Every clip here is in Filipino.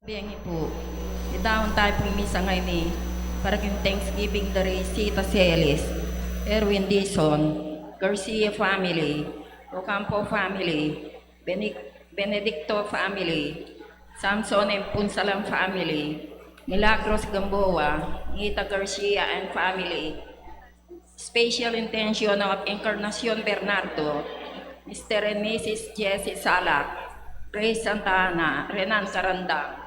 Biyangi po. Idahon tayo pong misa ngayon ni para yung Thanksgiving dari Sita Celis, Erwin Dizon, Garcia family, Ocampo family, Benedicto family, Samson and Punsalang family, Milagros Gamboa, Nita Garcia and family, Special Intention of Encarnacion Bernardo, Mr. and Mrs. Jessie Salak, Grace Santana, Renan Carandang,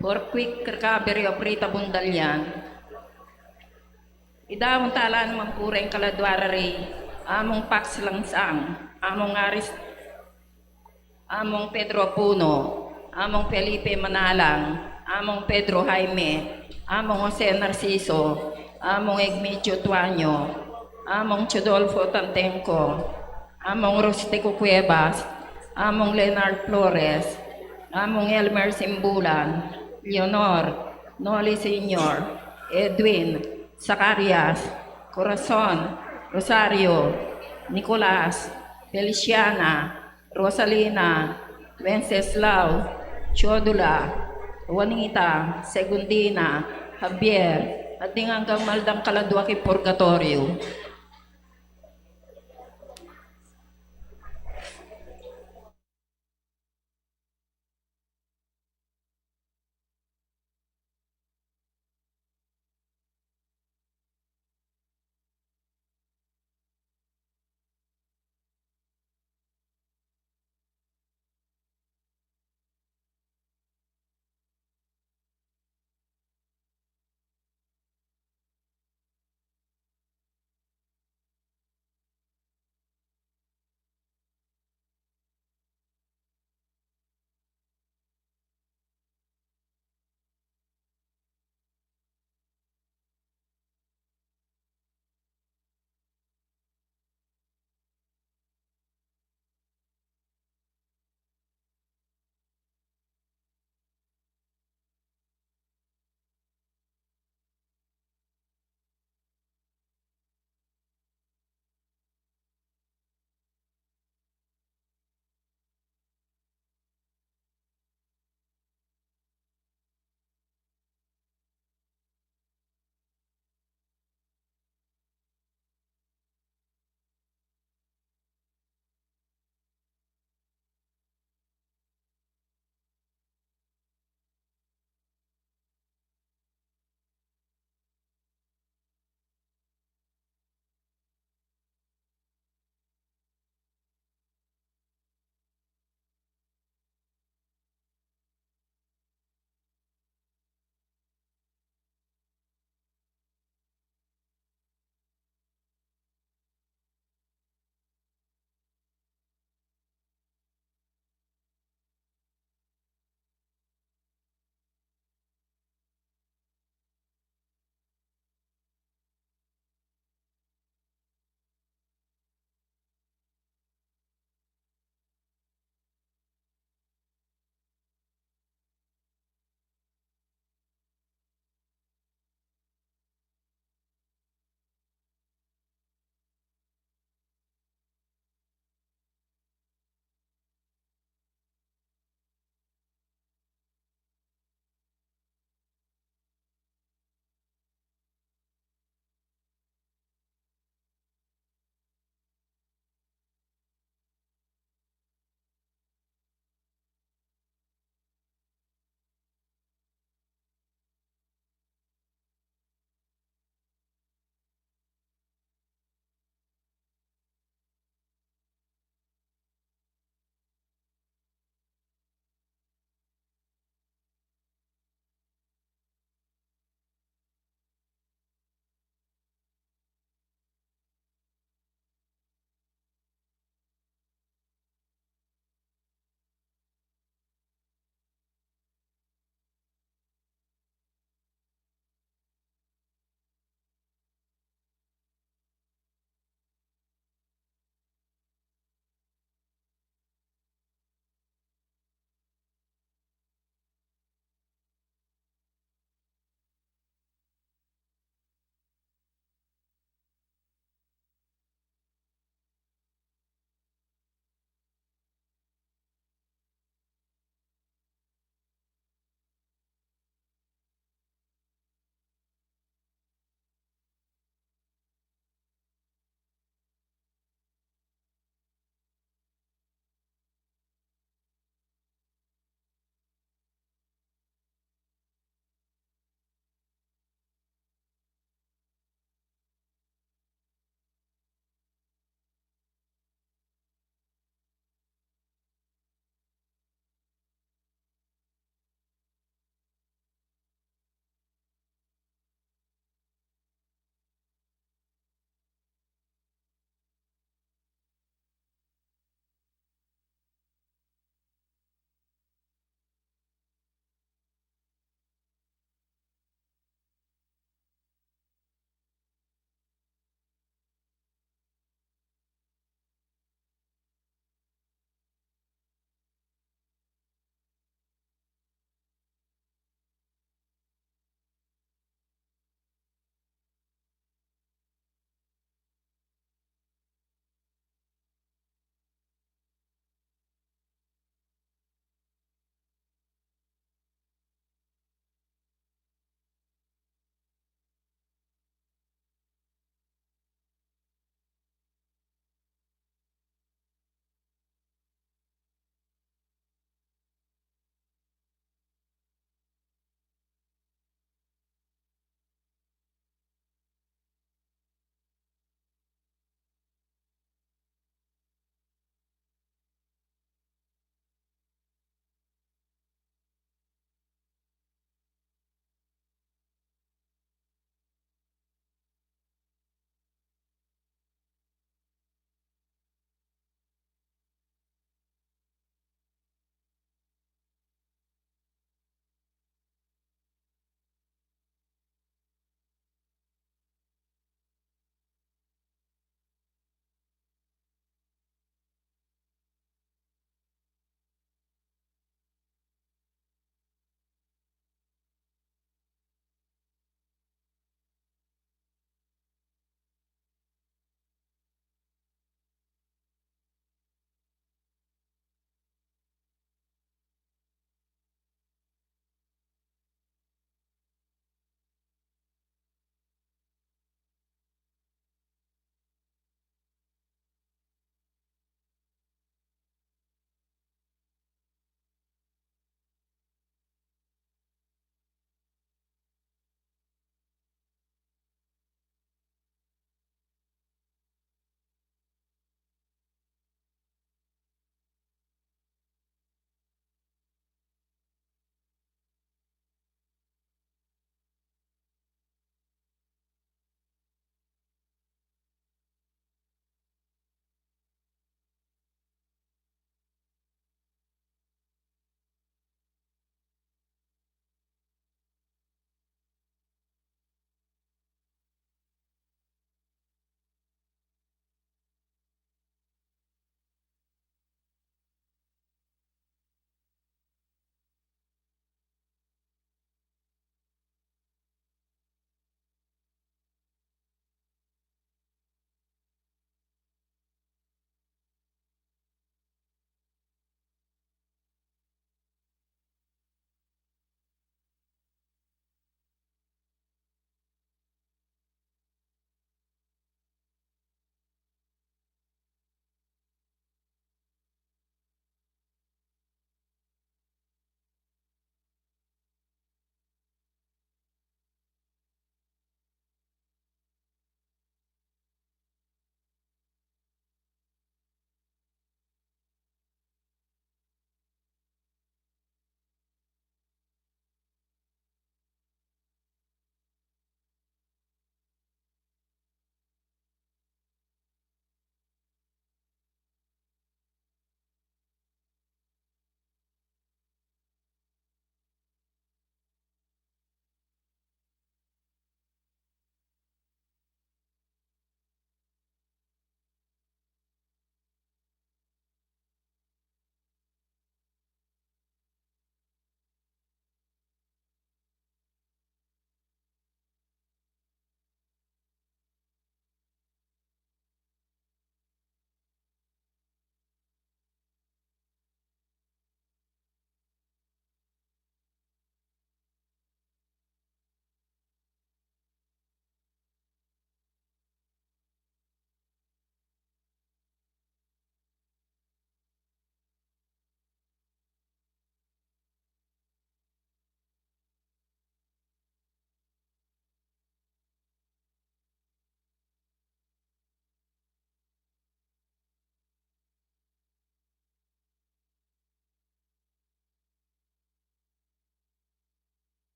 for quick recovery of Rita Bundalian. Idawang tala naman pureng kaladwara rin, among Pax Langsang, among Pedro Puno, among Felipe Manalang, among Pedro Jaime, among Jose Narciso, among Egmedio Tuanyo, among Chodolfo Tantenco, among Rustico Cuevas, among Leonard Flores, among Elmer Simbulan, Leonor, Noli Senior, Edwin, Zacarias, Corazon, Rosario, Nicolas, Feliciana, Rosalina, Wenceslao, Chodula, Juanita, Segundina, Javier, at di hanggang maldang kaladwa kay Purgatorio.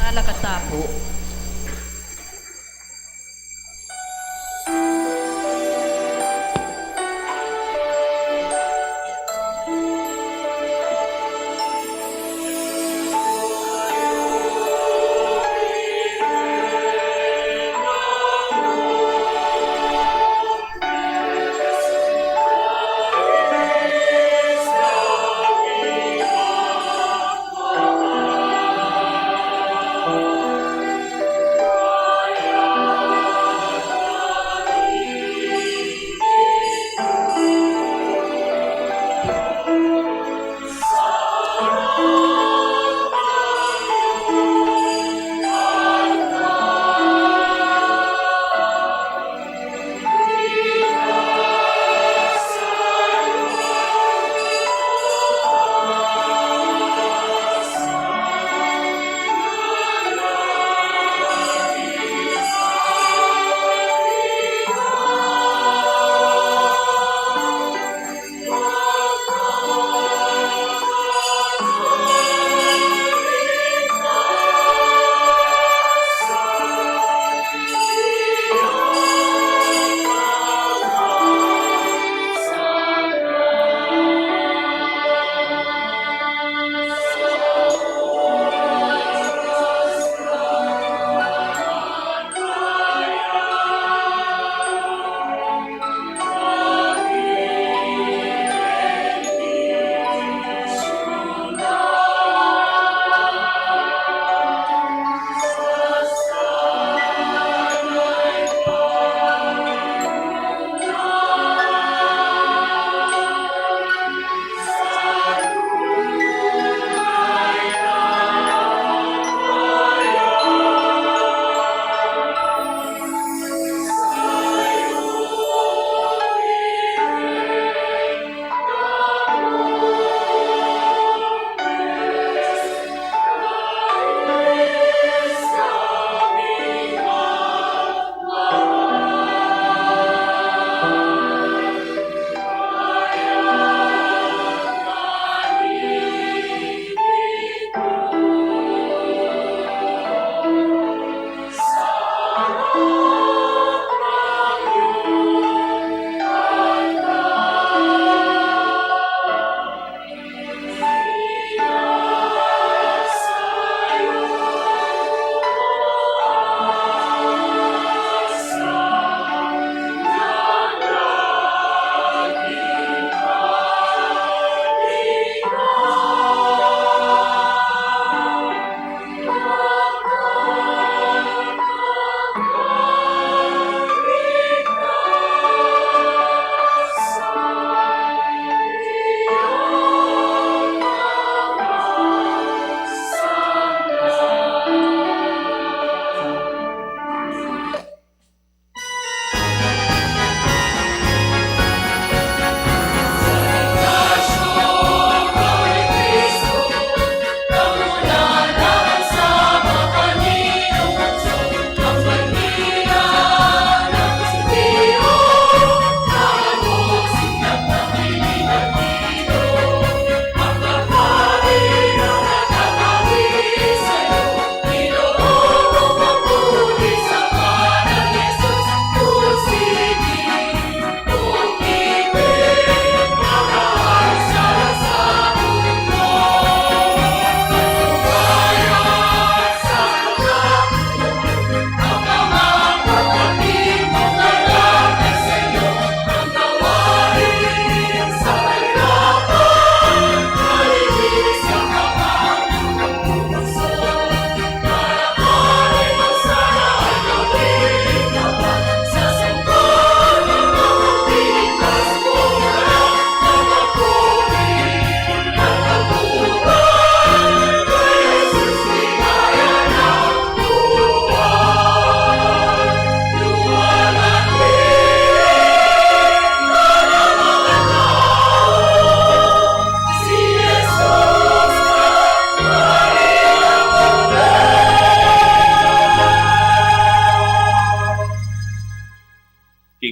Lalakata po.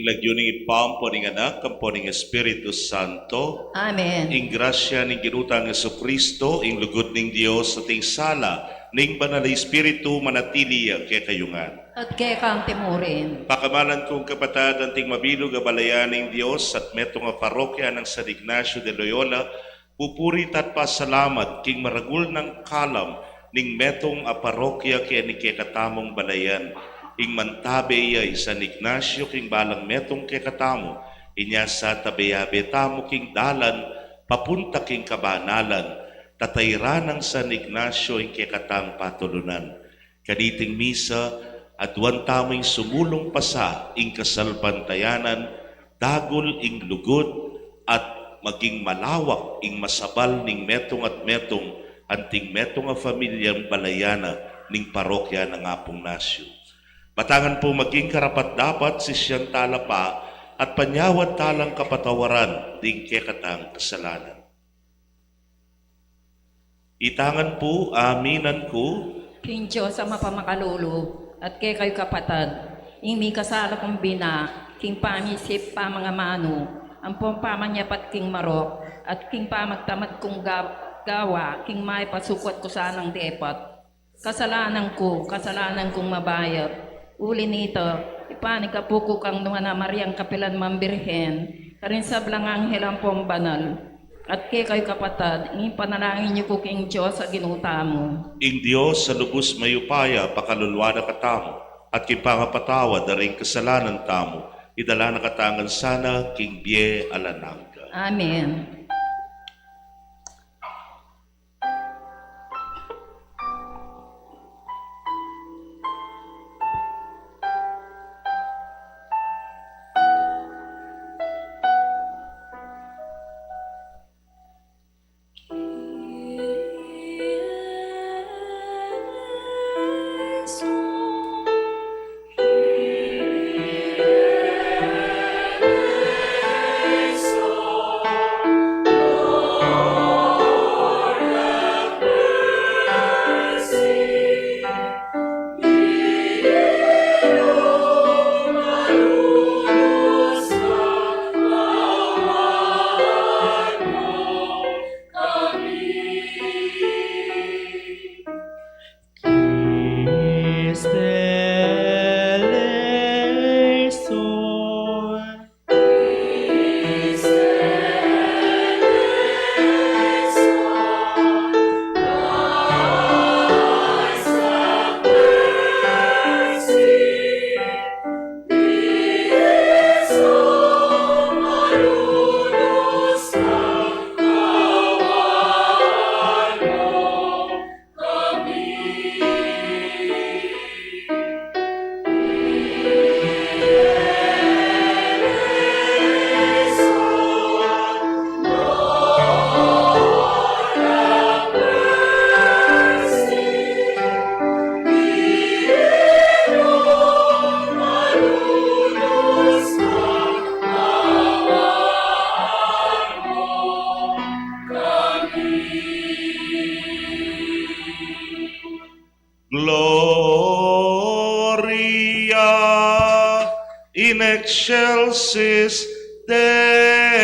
lagyuning ipampo ning anak, kampo ning Espiritu Santo, Amen. ing grasya ning ginutang Jesucristo, ing lugod ning Dios sa ting sala, ning banal na Espiritu manatili kay kayungan. At kay kang timurin. Pakamalan kong kapatad ang ting mabilog a balayan ng Dios at metong nga parokya ng San Ignacio de Loyola, pupurit at pasalamat king maragul ng kalam ning metong a parokya kaya ni kay katamong balayan. Ing mantabe ay San Ignacio king balang metong kay katamo, inya sa tabeyabe tamo king dalan, papunta king kabanalan, tatayran ng San Ignacio ing kay katang patulunan. Kaniting misa, at wan taming sumulong pasa ing kasalpantayanan, dagol ing lugod, at maging malawak ing masabal ning metong at metong, anting metong a familyang balayana ning parokya ng Apong Nasyo. Batangan po maging karapat dapat si siyang talapa at panyawad talang kapatawaran ding kekatang kasalanan. Itangan po, aminan ko, King Diyos ang mapamakalulu. At kay kayo kapatad, imi kasala kong bina, king pangisip pa mga mano, ang pamanyapat king marok, at king pamagtamad kong gawa, king may pasukot ko sanang depat. Kasalanan kong mabayat. Uli nito, ipanikapuko kang nunga na Mariang Kapilan Mambirhen, karin sa blang anghel ang pombanal. At kay kayo kapatad, panalangin niyo ko king Diyos sa ginuta mo. ing Diyos sa lubos mayupaya pakalulwa na katamo, at king pangapatawa daring kasalanan tamo, idala na katangan sana king bie alanangga. Amen. Gloria in excelsis Deo.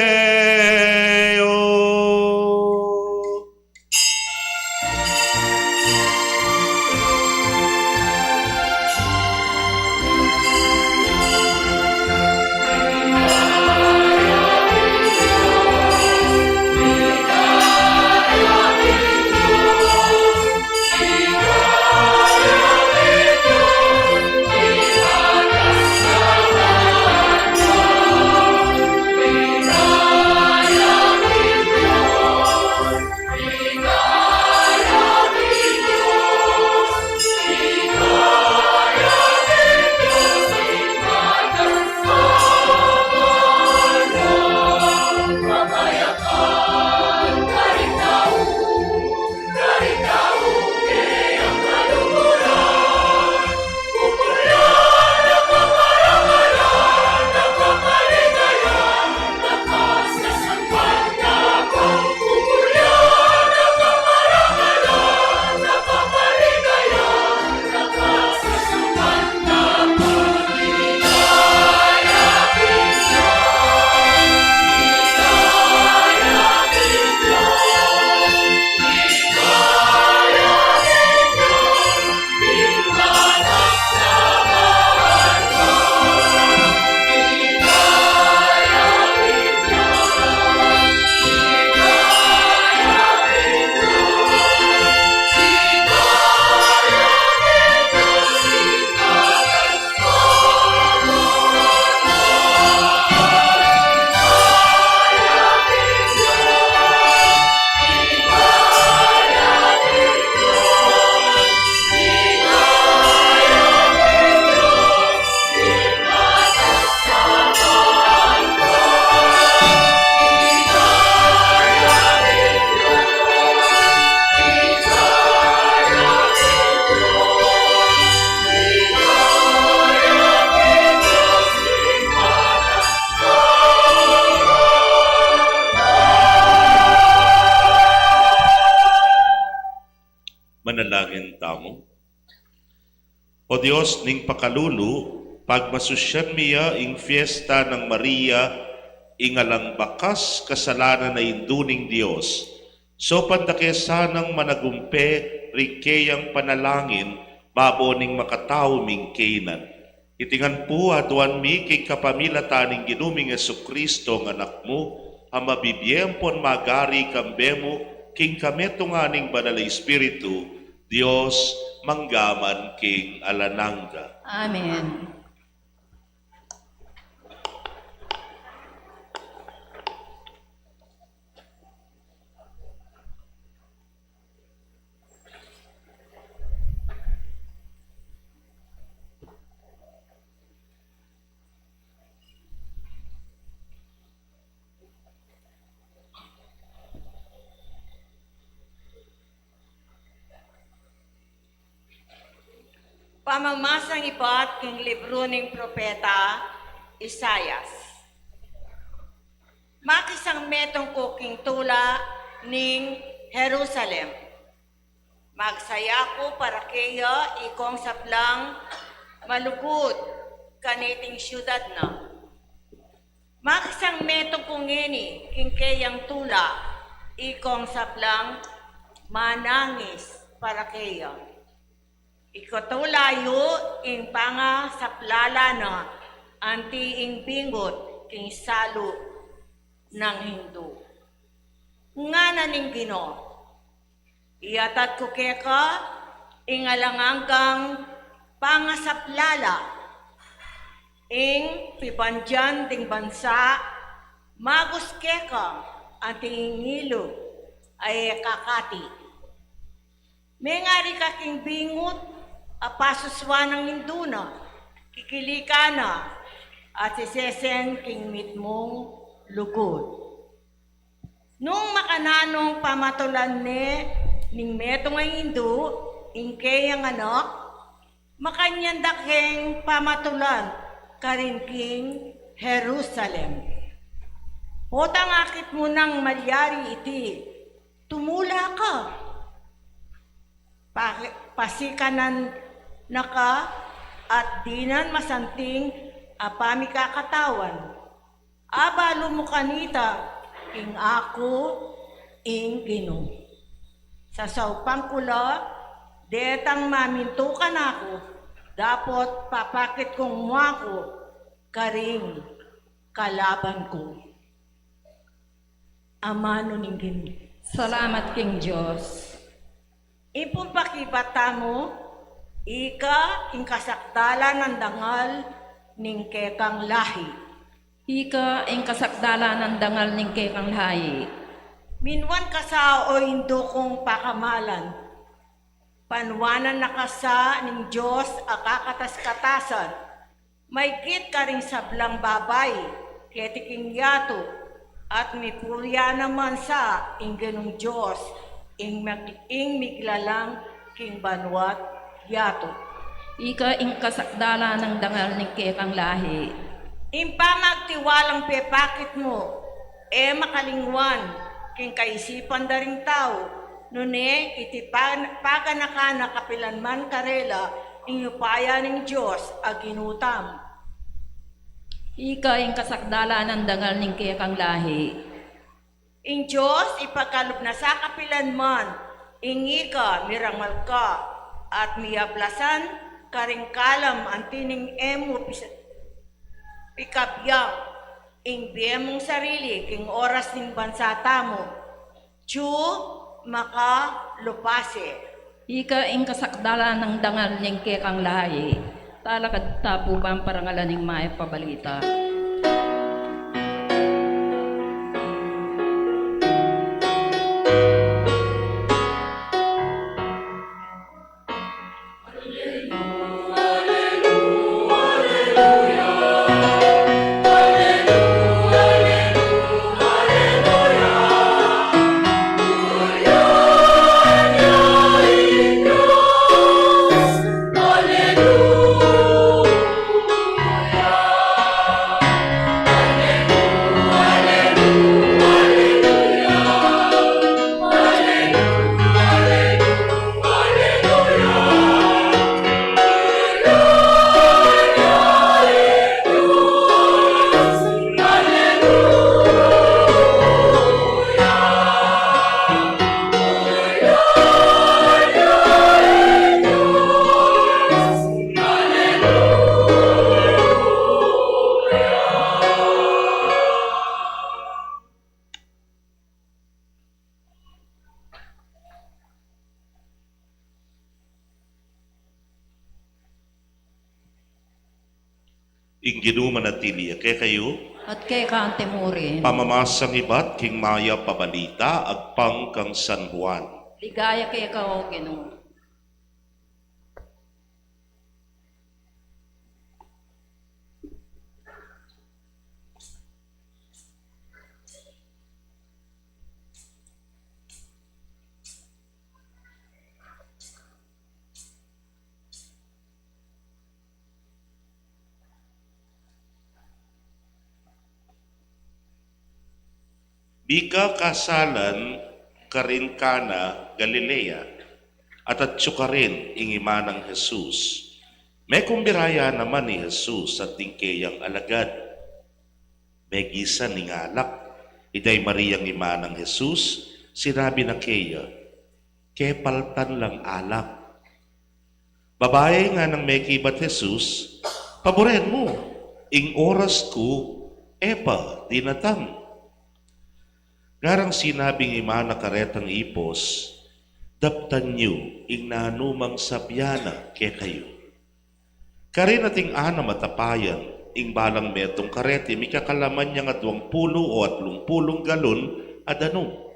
kamo. O Dios ning pakalulu, pagmasusyan miya ing fiesta ng Maria, ingalang bakas kasalanan na induning Dios. So pandakesanang managumpe, rikeyang panalangin, baboning makatao ming kainan. Itingan po aduan mi kay kapamilataning ginuming Jesucristo ng anak mo, ang mabibiyempon magari kambemo, king kametunganing banal na Espiritu, Dios manggaman king alanangga. Amen. Pamamasang ipat king libro ning propeta Isayas. Makisang metong ko king tula ning Jerusalem. Magsaya ko para kaya ikong saplang malugod kaniting syudad na. Makisang metong kong ngini king kayang tula ikong saplang manangis para kaya. Ikotulayo ing panga saplala na anti ing bingot king salo ng Hindu. Nga na ning Gino, iatat ko keka ing alangangkang panga saplala ing pipandyan ting bansa magus keka anti ingilo ay kakati. May ngari kaking bingot apasuswa ng Hinduna, kikilika na, at sisesen king mitmong lugod. Nung makananong pamatulan ning metong ay Hindu, ingke ang anak, makanyandakeng pamatulan karin king Jerusalem. Potang akit mo nang malyari iti, tumula ka. Pasikanan naka at dinan masanting apami kakatawan. Abalo mo kanita, ing ako, ing Gino. Sa saupang kula, detang mamintukan ako, dapat papakit kong ko, karing kalaban ko. Amano ning Gino. Salamat king Diyos. Ipong pakibata mo, ika ing kasakdala ng dangal ning kekang lahi. Ika ing kasakdala ng dangal ning kekang lahi. Minwan kasa o indo kong pakamalan. Panwanan na kasa ning Diyos akakatas-katasan. Maykit ka ring sablang babay, ketiking yato, at mipurya naman sa ingganong Diyos, ing miglalang king banwat yato. Ika ing kasakdala ng dangal ning kekang lahi. Impamagtiwalang pepakit mo, makalingwan, king kaisipan da ring tao, nune iti paganakana kapilanman karela, inyupaya ng Diyos aginutam. Ika ing kasakdala ng dangal ning kekang lahi. Ing Diyos ipagkalub na sa kapilanman, ingi ka, mirangal ka, at miyaplasan, karing kalam antining emo pikabyang, ing biyemong sarili, king oras ning bansata mo, Diyo makalupase. Ika ing kasakdala ng dangal ning kekang lahi. Talakad tapo ba ang parangalan ning maipabalita? ing ginumanatili kay kayo, at kay kantemurin. pamamasang ibat king maya pabalita, agpang kang San Juan. Ligaya kay kao, Ginoo. Bika kasalan karin kana Galilea, at atsukarin ingima ng Jesus. May kumbiraya naman ni Jesus at tingkeyang alagad. May gisa ni ngalak. Iday Mariang ima ng Jesus, sinabi na keya, kepaltan lang alak. Babae nga ng may kibat Jesus, paboren mo, ing oras ko, epa, dinatang. Garang sinabing ima na karetang ipos, daptan niyo ing nanumang sabyana ke kayo. Karin ating anam matapayan, ing balang metong karete, mikakalaman niya nga 20 o 30 galon adanong.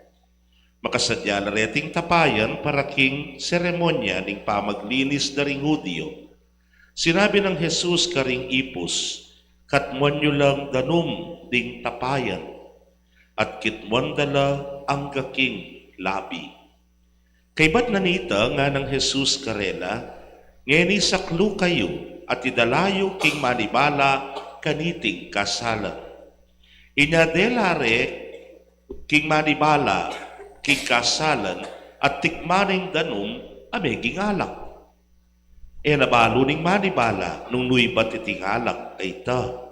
Makasadya na reting tapayan para king seremonya ning pamaglinis na ring Hudyo. Sinabi ng Jesus karing ipos, katmuan niyo lang danum ding tapayan, at kitmuan dala ang gaking labi. Kay ba't nanita nga ng Jesus karela, ngeni saklu kayo, at idalayo king manibala kaniting kasalan. Inyadelare king manibala king kasalan at tikmaning danum ameging alak. E nabalo ning manibala nung nuibat iting alak ay ta.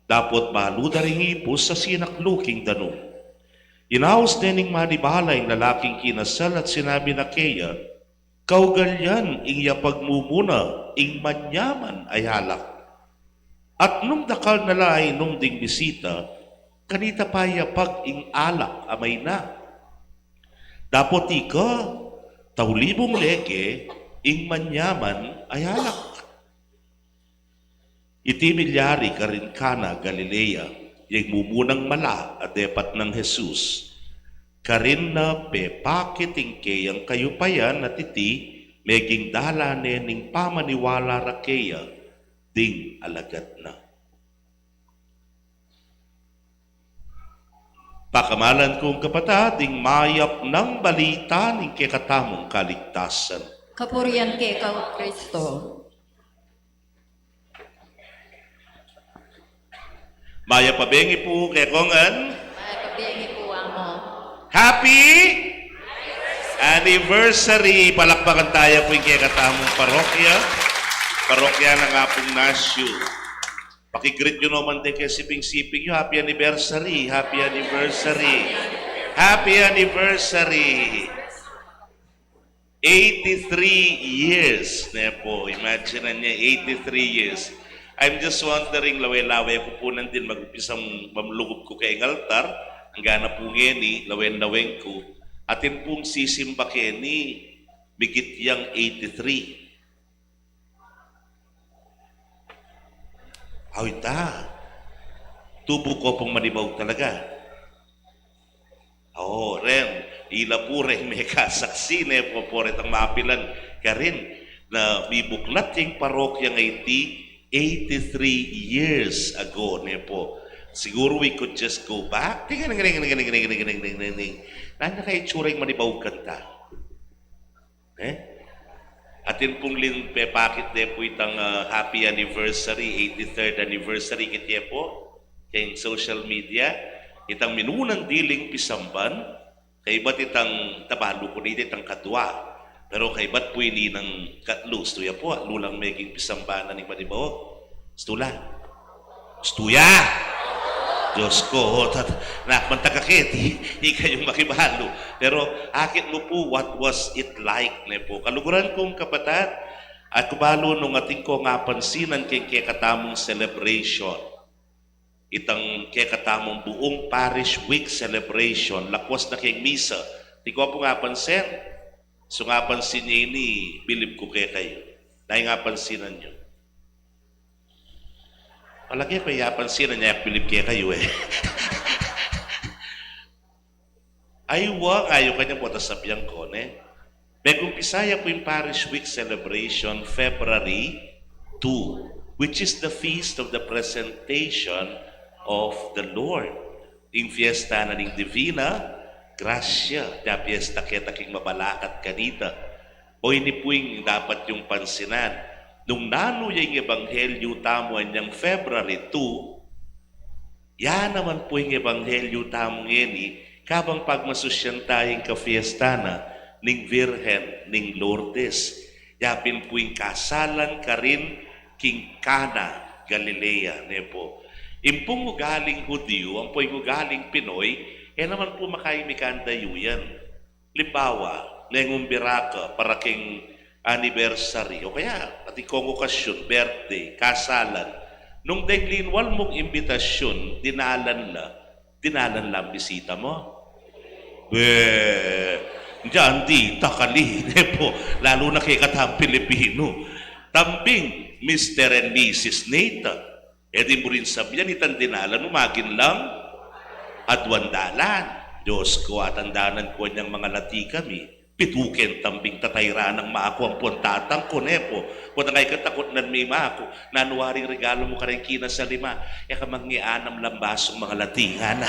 Dapot balo daring ipos sa sinakluking danum. Inaos dening manibala yung lalaking kinasal at sinabi na keya, kaugalyan ing yapagmumuna ing manyaman ay halak. At nung dakal nalay nung ding bisita, kanita pa yapag ing alak amay na. Dapot ika, taulibong leke, ing manyaman ay halak. Iti milyari ka rin kana Galilea, yung mumunang mala at depat ng Jesus. Karin na pepakiting kayang kayo pa yan at iti, meging dalane ning pamaniwala rakeya, ding alagat na. Pakamalan kong kapatid, ding mayap ng balita ning kekatamong kaligtasan. Kapurian kay kao, Kristo. Maya pabengi po kay Kongan. Ay, pabiyagi po amo. Happy anniversary! Palakpakan tayo po yung kekatamong parokya. Parokya ng Apong Nasyo. Pakigreet nyo naman din kay siping-siping nyo. Happy anniversary! Happy anniversary! Happy anniversary! 83 years. Nepo, imagine na niya, 83 years. I'm just wondering, laway-laway ko po nandin, mag-upisang mamlugod ko kay altar, ang gana po ngeni, lawen-lawen ko, atin pong sisimba keni, bigit yang 83. Ay ta, tubo ko pong manibaw talaga. Oo, ren, ila po rin may kasaksi na po po rin ang mapilan ka rin na bibuklat yung parokya ng iti 83 years ago ne po. Siguro we could just go back. Nanya kayo tsuring manibaw kanta. Atin pong linpepakit de po itang happy anniversary, 83rd anniversary kitye po. Kayong social media. Itang minunang diling pisamban. Kay ba't itang tabalo ko nito itang kadwa. Pero kay ba't po ini ng katlo, stuya po, lulang meging pisambanan ni Manibaw. Stula. Stuya! Diyos ko, nakmantagakit, hindi kayong makibalo. Pero akit mo po, what was it like? Ne po. Kaluguran kong kapatid, at kubalo nung ating ko nga pansinan kay katamong celebration. Itang kay katamong buong parish week celebration, lakwas na kay misa. Di ko po nga pansin. So nga pansin niya ini, bilib ko kay kayo. Dahil nga pansinan nyo. Palagi pa yapansin na niya pilip kaya kayo eh. Aywa kayo kanya po tasapyang ko, ne? Megumpisaya po yung Parish Week celebration February 2, which is the feast of the presentation of the Lord. Yung fiesta na ng Divina Gracia, na fiesta kita king mabalakat kanita. O ini po yung dapat yung pansinan. Nung nano yung ebanghelyo tamo niyang February 2, yan naman po yung ebanghelyo tamo ngeni, kabang pagmasusyan tayong ka-fiesta na ning Virgen ning Lourdes. Yapin po yung kasalan ka rin king Cana, Galilea. Ne po. Impong ugaling Hudyo, ang po yung ugaling Pinoy, naman po makaimikan dayuyan. Libawa, nengumbira ka para king anniversary, o kaya pati kong okasyon, birthday, kasalan. Nung denglinwal mong imbitasyon, dinalan lang bisita mo. Diyan di takali po, lalo na kay katang Pilipino. Tambing Mr. and Mrs. Nathan. Di mo rin sabihan, itang dinalan, umagin lang at wandalan. Diyos ko, at andanan ko niyang mga lati kami. Pituken tambing tatayra ng maako ang puntatang ko, nepo. Kung ngay katakot na may maako, nanuwaring regalo mo ka rin kina sa lima, ka mangianam lambasong mga latingan.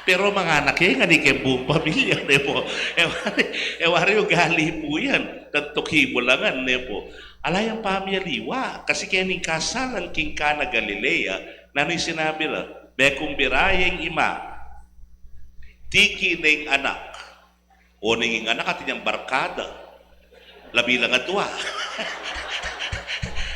Pero mga anak nga ni kaya buong pamilya, nepo. Ewari ugali po yan. Tantuki mo langan, nepo. Alayang pamilya liwa. Kasi kaya ning kasalan king Cana Galilea, nano'y sinabi na, bekong birayeng ima, tiki ning anak, o ninging anak at inyang barkada, labi lang at tuwa.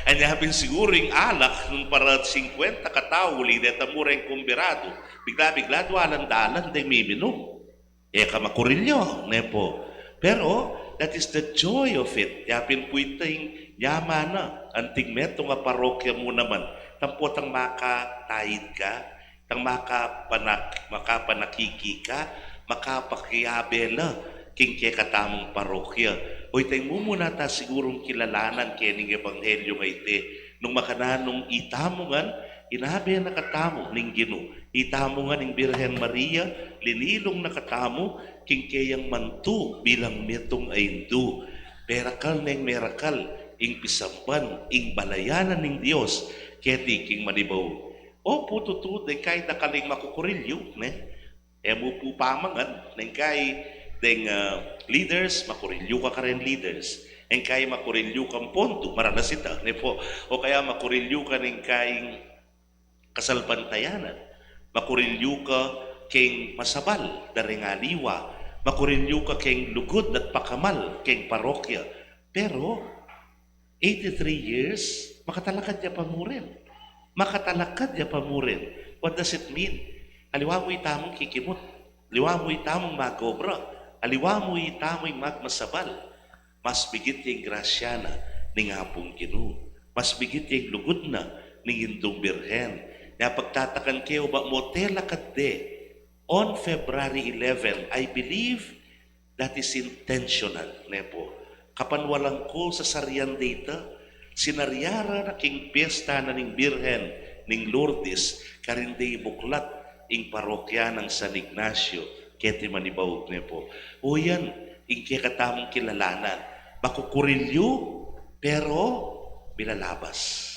Anyapin siguro yung alak nung para 50 katao, lidet ang mureng kumbirado, bigla-bigla duwalan-dalan din miminom. Ka makurilyo, nepo. Pero, that is the joy of it. Yapin po ito yung yaman na. Anting meto nga parokya mo naman. Tampot ang makatahid ka, tang makapanakiki ka, makapakiyabela, king kaya katamong parokya. O itay mo muna ta sigurong kilalanan kaya ning ebanghelyo nga ite. Nung makananong itamungan, inabi na katamo ning Ginoo. Itamungan ning Birhen Maria, linilong na katamo, king kayang mantu bilang metong aindu. Merakal ning merakal, ing pisamban, ing balayanan ning Dios, kaya king manibaw. O pututud, kahit nakaling makukurilyo, ne? Mo po pamangan, nang kay leaders, makurilyo ka rin leaders. Ang kaya makurilyo kang ponto, maranas ita, ne po. O kaya makurilyo ka ng kayang kasalpantayanan. Makurilyo ka king masabal, daring aliwa. Makurilyo ka king lugod at pakamal, king parokya. Pero, 83 years, makatalakad niya pa mo rin. Makatalakad niya pa mo rin. What does it mean? Aliwa mo itamong kikimot. Aliwa mo itamong magobra. Aliwa mo itamong magmasabal. Mas bigit yung grasya na ning hapong Ginoo. Mas bigit yung lugod na ning Indong Birhen. Na pagtatakan kayo ba mo telakad de on February 11, I believe that is intentional, nepo. Kapan walang ko sa sarian data, sinaryara na king piyesta na ning Birhen ning Lourdes, karindi buklat ing parokya ng San Ignacio, keti manibaw, nepo. O yan, ing kaya katamong kilalanan. Makukurilyo, pero bilalabas.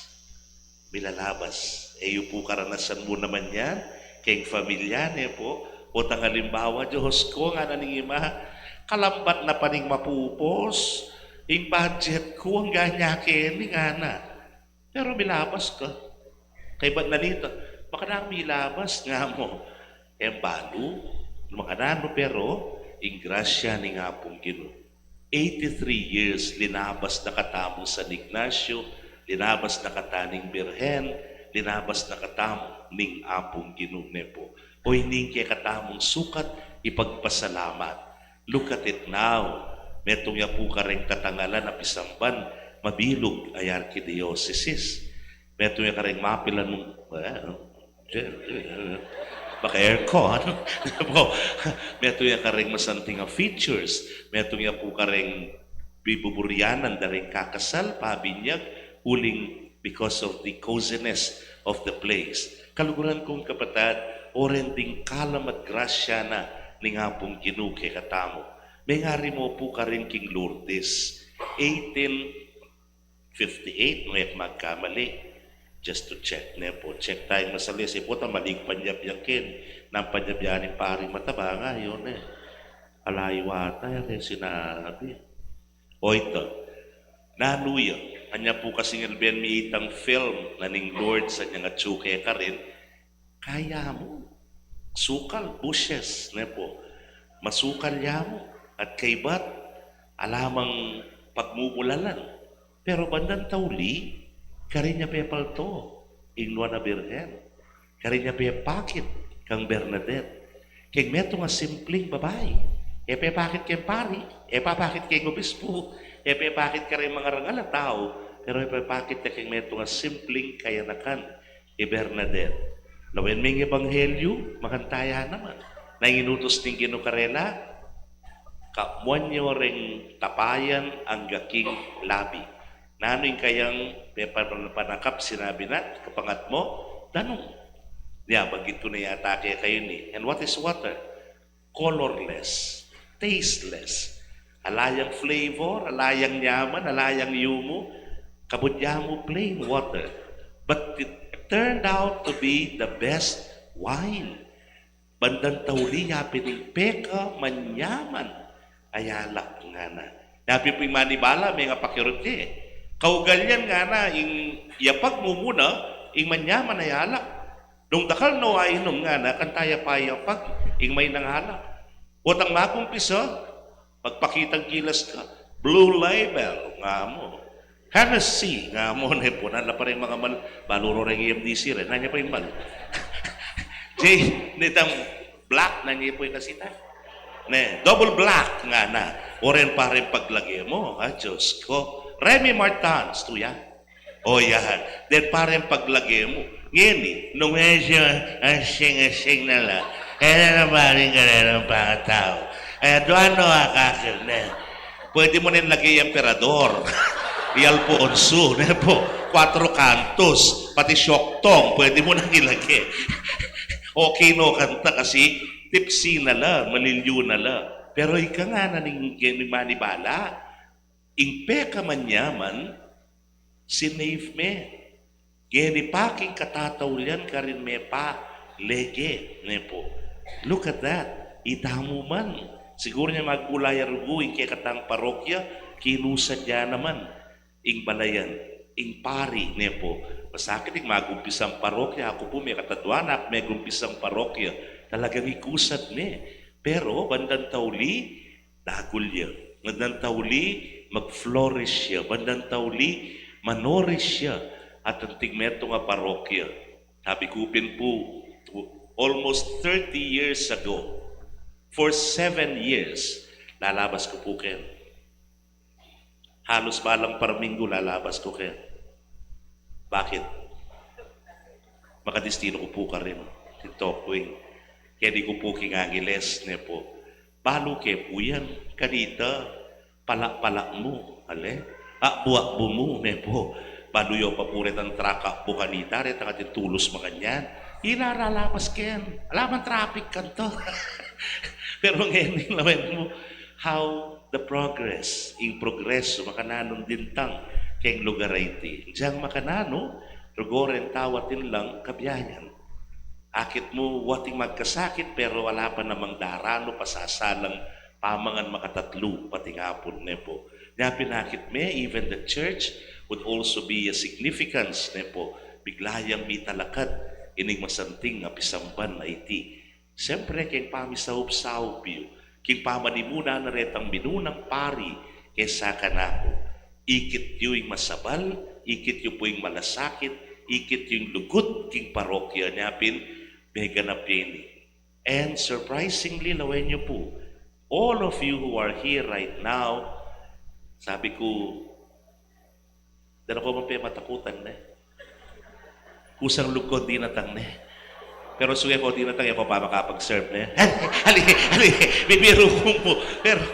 Bilalabas. Iyo po karanasan mo naman yan, kayong familia, nepo. O tang halimbawa, Diyos ko, nga naning ima, kalambat na paning mapupos, ing budget ko, ang ganyakin, nga na. Pero bilabas ka. Kay ba't nalito? Baka na milabas nga mo. Balo, makanano, pero, ing grasya ni nga pong Ginoo. 83 years, linabas na katamo San Ignacio, linabas na kataning Birhen, linabas na katamo ning apong Ginoo, nepo. O hindi kaya katamong sukat, ipagpasalamat. Look at it now. Metong ya po ka rin katangalan na pisamban, mabilog ay arkidiocese. Metong ya ka rin mapilan ng, baka aircon. Metong ya ka rin masanting features. Metong ya po ka rin bibuburyanan, daring kakasal, pabinyag, huling because of the coziness of the place. Kaluguran kong kapatid, oren ding kalam at grasya na ni nga pong ginuke katamo. May nga rin mo po ka rin king Lourdes, 1858, ngayon magkamali. Just to check na po. Check tayo masali. Si puta, malig panyabyakin. Nang panyabyanin paring mataba nga yun eh. Alaywata yan eh, sinabi. O ito, nanuyo. Anya po kasi ng Ben miitang film na ning Lord sa niya nga tsuke ka rin. Kaya mo. Sukal, bushes, na po. Masukal ya mo. At kay bat, alamang pagmumulalan. Pero bandang tauli, karinya pepal to, ingwa na birhen. Karinya pepakit, kang Bernadette. Kaya meto nga simpleng babae. Pepakit kay pari, papakit kay obispo, pepakit ka rin mga rangal na tao, pero pepakit na kay meto nga simpleng kayanakan, Bernadette. Lawen ming ebanghelyo, makantaya naman. Nanginutos ng Ginukarela, kamuanyo ring tapayan ang gaking labi. Nano'y kayang panakap sinabi na, kapangat mo, tanong. Diya, bagit ko na yata kaya kayo ni. And what is water? Colorless, tasteless. Alayang flavor, alayang yaman, alayang yumo, kabudyamo plain water. But it turned out to be the best wine. Bandang tauli, yapining peka, manyaman, ayalak nga na. Yapi po yung manibala, may nga pakirot eh. Kaugalyan nga na, yapag mo muna, manyaman ay alak. Nung dakal no ay inom nga na, kantaya pa yapag, may nangalak. Otang makumpisa, magpakitang gilas ka, Blue Label, nga mo. Hennessy, nga mo, nepo, nala pa rin mga baluro rin EMDC rin, nanya pa yung mal. Jay, nitang black, nanya po yung kasita. Ne, double black nga na, o rin pa rin paglagay mo, Diyos ko. Remy Martins, to yan. O yan. Then parang paglagay mo. Ngayon nung medyo asing na lang, na parang ka rin ang pangatao. Doon akakil na. Pwede mo rin lagay yung emperador. Alfonso, po, 4 cantos, pati syoktong, pwede mo nang ilagay. Okay no kanta kasi tipsy na la, malilyo na la. Pero ika nga na ning manibala, ingpe ka manyaman, sinave me. Geni paking katataulian ka rin me pa, lege, ne po. Look at that. Itamo man. Siguro niya magkulay aruguin kaya katang parokya, kinusad niya naman. Ing balayan, ing pari, ne po. Masakit ing magumpisang parokya. Ako po may katatuanak, may gumpisang parokya. Talagang ikusad me. Pero bandang tauli, dagulya. Bandang tauli, mag-flourish siya. Bandang tauli, manorish siya. At ang tigmeto nga parokya. Sabi kupin po, almost 30 years ago, for 7 years, lalabas ko po kayo. Halos balang parminggo lalabas ko kayo. Bakit? Makadistino ko po ka rin. Ito po yung kaya di ko po kingangiles ne po. Balo ke po yan. Kanita, palak-palak mo. Ale? Buwak mo ne po. Baluyo pa po rin ang traka po kanita. Rin ang ating tulos makanyan. Ilaralapas ken. Alaman traffic kanto. Pero ngayon naman mo, how the progress, in progreso, makananon dintang keng lugar iti. Diyang makanano, rugoren tawatin lang kabiyayan. Akit mo, wating magkasakit, pero wala pa namang darano, pasasalang pamangan makatatlo, pati ngapon nepo. Nga pinakit me, even the church would also be a significance nepo. Biglayang may talakad, ining masanting apisamban na iti. Siyempre, keng pamisahop-sahop yun. King pamanimuna na retang minunang pari kesa kanako. Ikit yung masabal, ikit yung po yung malasakit, ikit yung lugut king parokya nyapin, mega na pini. And surprisingly, lawen nyo po, all of you who are here right now, sabi ko, dala ko man matakutan na. Kusang lugod di natang na. Pero suya ko di natang pa makapag-serve na. Hali, bibiro mo. Pero,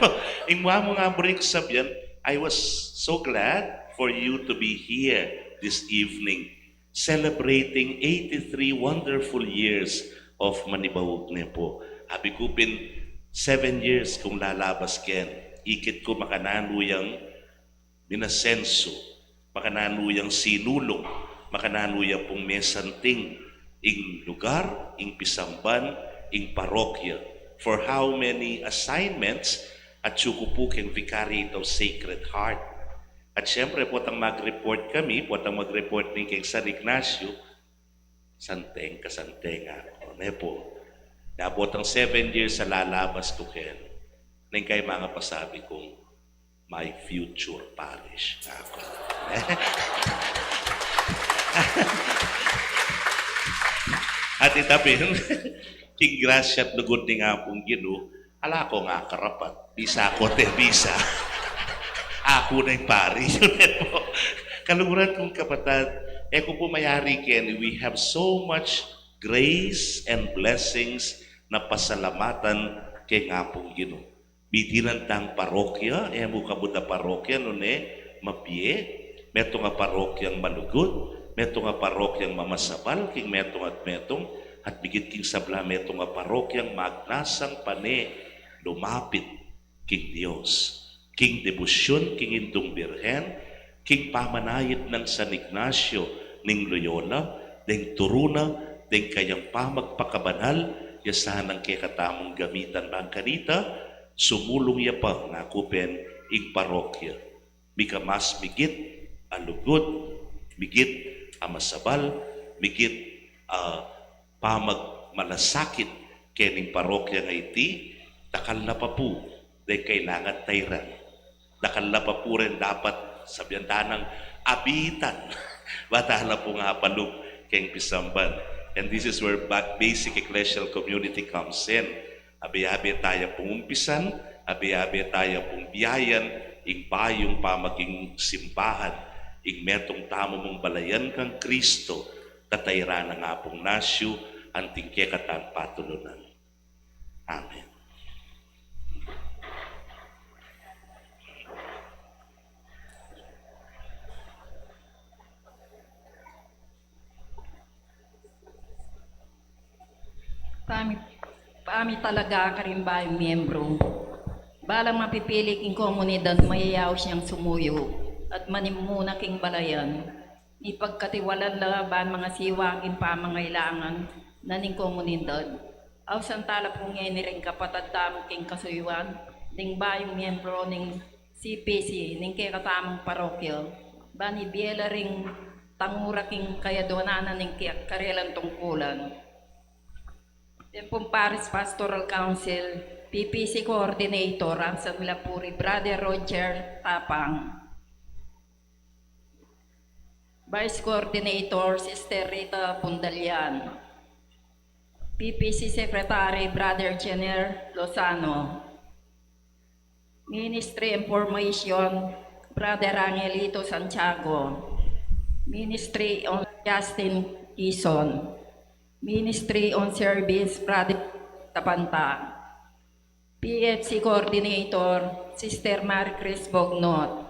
yung mga break sabyan, I was so glad for you to be here this evening, celebrating 83 wonderful years of Manibawog na po. Habi kupin 7 years kung lalabas ken. Ikit ko makananuyang minasenso, makananuyang sinulong, makananuyang pong mesanting ing lugar, ing pisamban, ing parokya. For how many assignments at Chukupukeng Vicariate of Sacred Heart. At syempre, potang mag-report kami, potang mag-report ni kay San Ignacio, santeng ako. Nepo, napotang 7 years sa lalabas ko ken, nang kay mga pasabi kong, my future parish. Ako. At itapin, king grasya at lugod ni nga pong Ginoo, ala ko nga karapat, bisa ko te bisa. Ako na yung parish. Kalunguran kong kapatid, kung po mayari ken, we have so much grace and blessings na pasalamatan kay nga pong Ginoo. Bitinan tang parokya, mo kabuda parokya nun mapiye, meto nga parokyang malugod, meto nga parokyang mamasabal, king metong at bigit king sabla meto nga parokyang magnasang pane, lumapit king Dios, king debosyon, king indong birhen, king pamanayit ng San Ignacio ning Loyola, deng turuna, deng kayang pamagpakabanal, yasahan ng kekatamong gamitan bang kanita, sumulong ya pa nakupen ing parokya. Mika mas migit alugod, migit amasabal, migit pamagmalasakit kening parokya nga iti, dakal na pa po dahil kailangan tayran. Dakal na pa po rin dapat sabihan tanang abitan. Batala po nga palug keng pisamban. And this is where basic ecclesial community comes in. Abi-abi tayo pong umpisan, abi-abi tayo pong biyayan, ing bayong pamaging simbahan, ing metong tamo mong balayan kang Kristo, tatayra na nga pong nasyo, anting kekatang patulunan. Amen. Paami talaga karimba yung miyembro. Balang mapipili king komunidad, mayayaw siyang sumuyo at manimuna king balayan. Ipagkatiwalan laban mga siwang pamangailangan na ning komunidad. Aw santala po ngayon rin kapatad tamo king kasuyuan, ning bayong miyembro ning CPC, ning kay katamang parokyo. Bani biela ring tangura king kayadonanan ning karelang tungkulan. Tempong Paris Pastoral Council, PPC Coordinator, Ramsam Milapuri, Brother Roger Tapang. Vice Coordinator, Sister Rita Pundalian. PPC Secretary, Brother Jenner Lozano. Ministry Information, Brother Angelito Santiago. Ministry on Justin Quezon. Ministry on Service, Brother Tapanta. PFC Coordinator, Sister Marie Chris Bognot.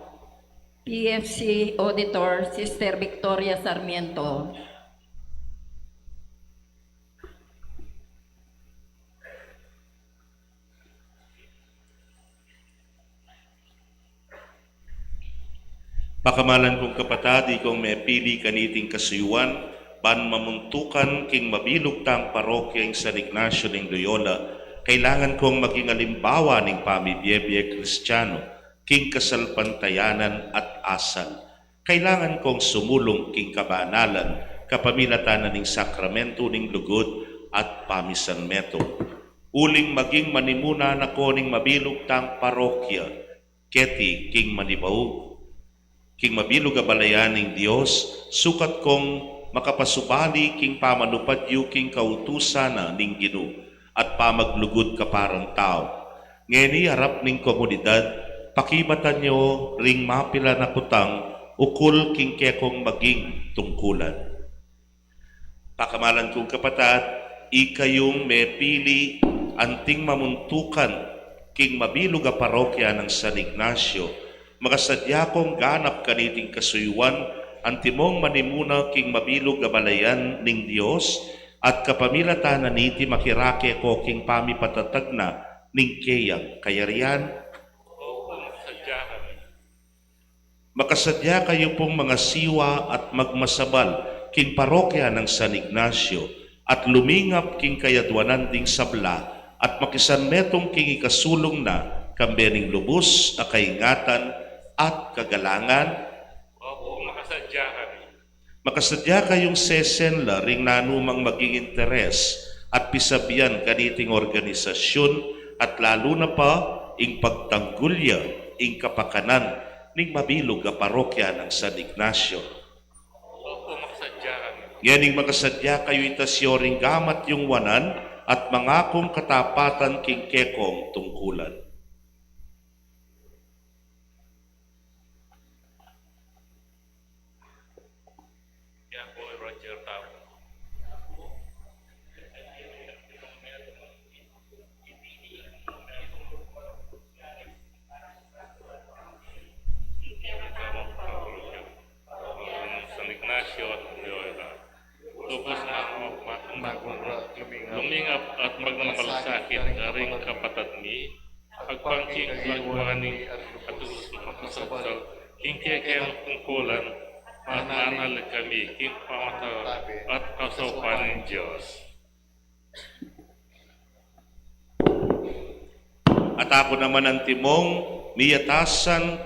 PFC Auditor, Sister Victoria Sarmiento. Pakamalan kong kapatid, kung may pili kaniting kasuyuan, ban mamuntukan king mabilog tang parokya ing San Ignacio ning Loyola, kailangan kong maging alimbawa ning pamibiyebye Kristiyano, king kasalpantayanan at asal. Kailangan kong sumulong king kabanalan, kapamilatanan ning sakramento ning lugod at pamisan meto. Uling maging manimuna na ko ning mabilog tang parokya, keti king manibaog. King mabilog abalayan ning Dios, sukat kong makapasubali king pamanupadyo king kautusana ning Ginoo at pamaglugod ka parang tao. Ngeni harap ning komunidad, pakibatan nyo ring mapila na kutang ukol king kekong maging tungkulan. Pakamalan kong kapatid, ikayong may pili anting mamuntukan king mabilog a parokya ng San Ignacio, makasadya kong ganap kaniting kasuyuan antimong manimuna king mabilog nga balayan ning Dios at kapamilatanan niti makirake ko king pamipatatag na ning keyang kayarian. Makasadya kayo pong mga siwa at magmasabal king parokya ng San Ignacio at lumingap king kayadwanan ding sabla at makisanmetong king ikasulong na kambening lubos na kaingatan at kagalangan. Opo, makasadya kami. Makasadya kayong sesenla ring nanumang maging interes at pisabyan kaniting organisasyon at lalo na pa ing pagtanggulya ing kapakanan ning mabilog nga parokya ng San Ignacio. Opo, makasadya kami. Yaning makasadya kayo itasyo ring gamat yung wanan at mangakong katapatan king kekong tungkulan. Yan po, Roger Tao. San Ignacio at Loyola. Lubos na lumingap at magmalasakit na ring kapatad ni pagpangking lagwaning at makasabal king kekeng tungkulan at manal kami king pamataw at kasaupan ng Diyos. At ako naman ang timong miyatasan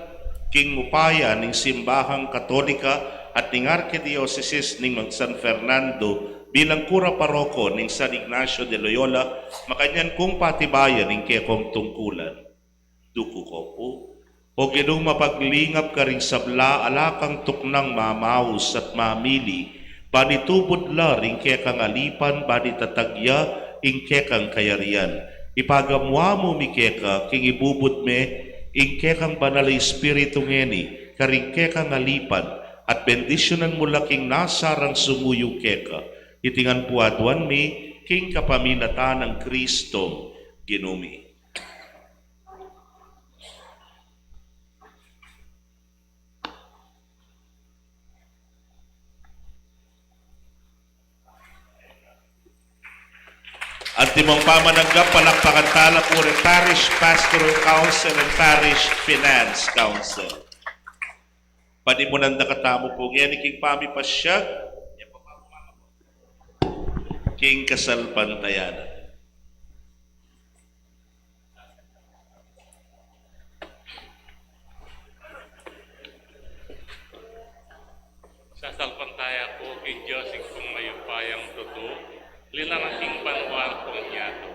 king upaya ning simbahang Katolika at ning Archdiocese ning San Fernando bilang kura paroko ning San Ignacio de Loyola makanyan kong patibayan ning kekong tungkulan. Duko ko po, o ginong mapaglingap ka ring sabla alakang tuknang mamaus at mamili, banitubod la ring kekang alipan, banitatagya ing kekang kayarian. Ipagamwa mo mi keka, king ibubod me, ing kekang banal espiritu ngeni, karing kekang alipan, at bendisyonan mo laking nasarang sumuyo keka. Itingan puadwan mi, king kapaminatan ng Kristo, ginumi. At timong pamananggap, palakpakan tala po rin Parish Pastoral Council and Parish Finance Council. Panimunan na katamo po ngayon, king pamipasyag, king kasalpantayanan. Sa salpantaya ko king Diyos kung mayupayang tuto, lila ng king banwal kong nyato,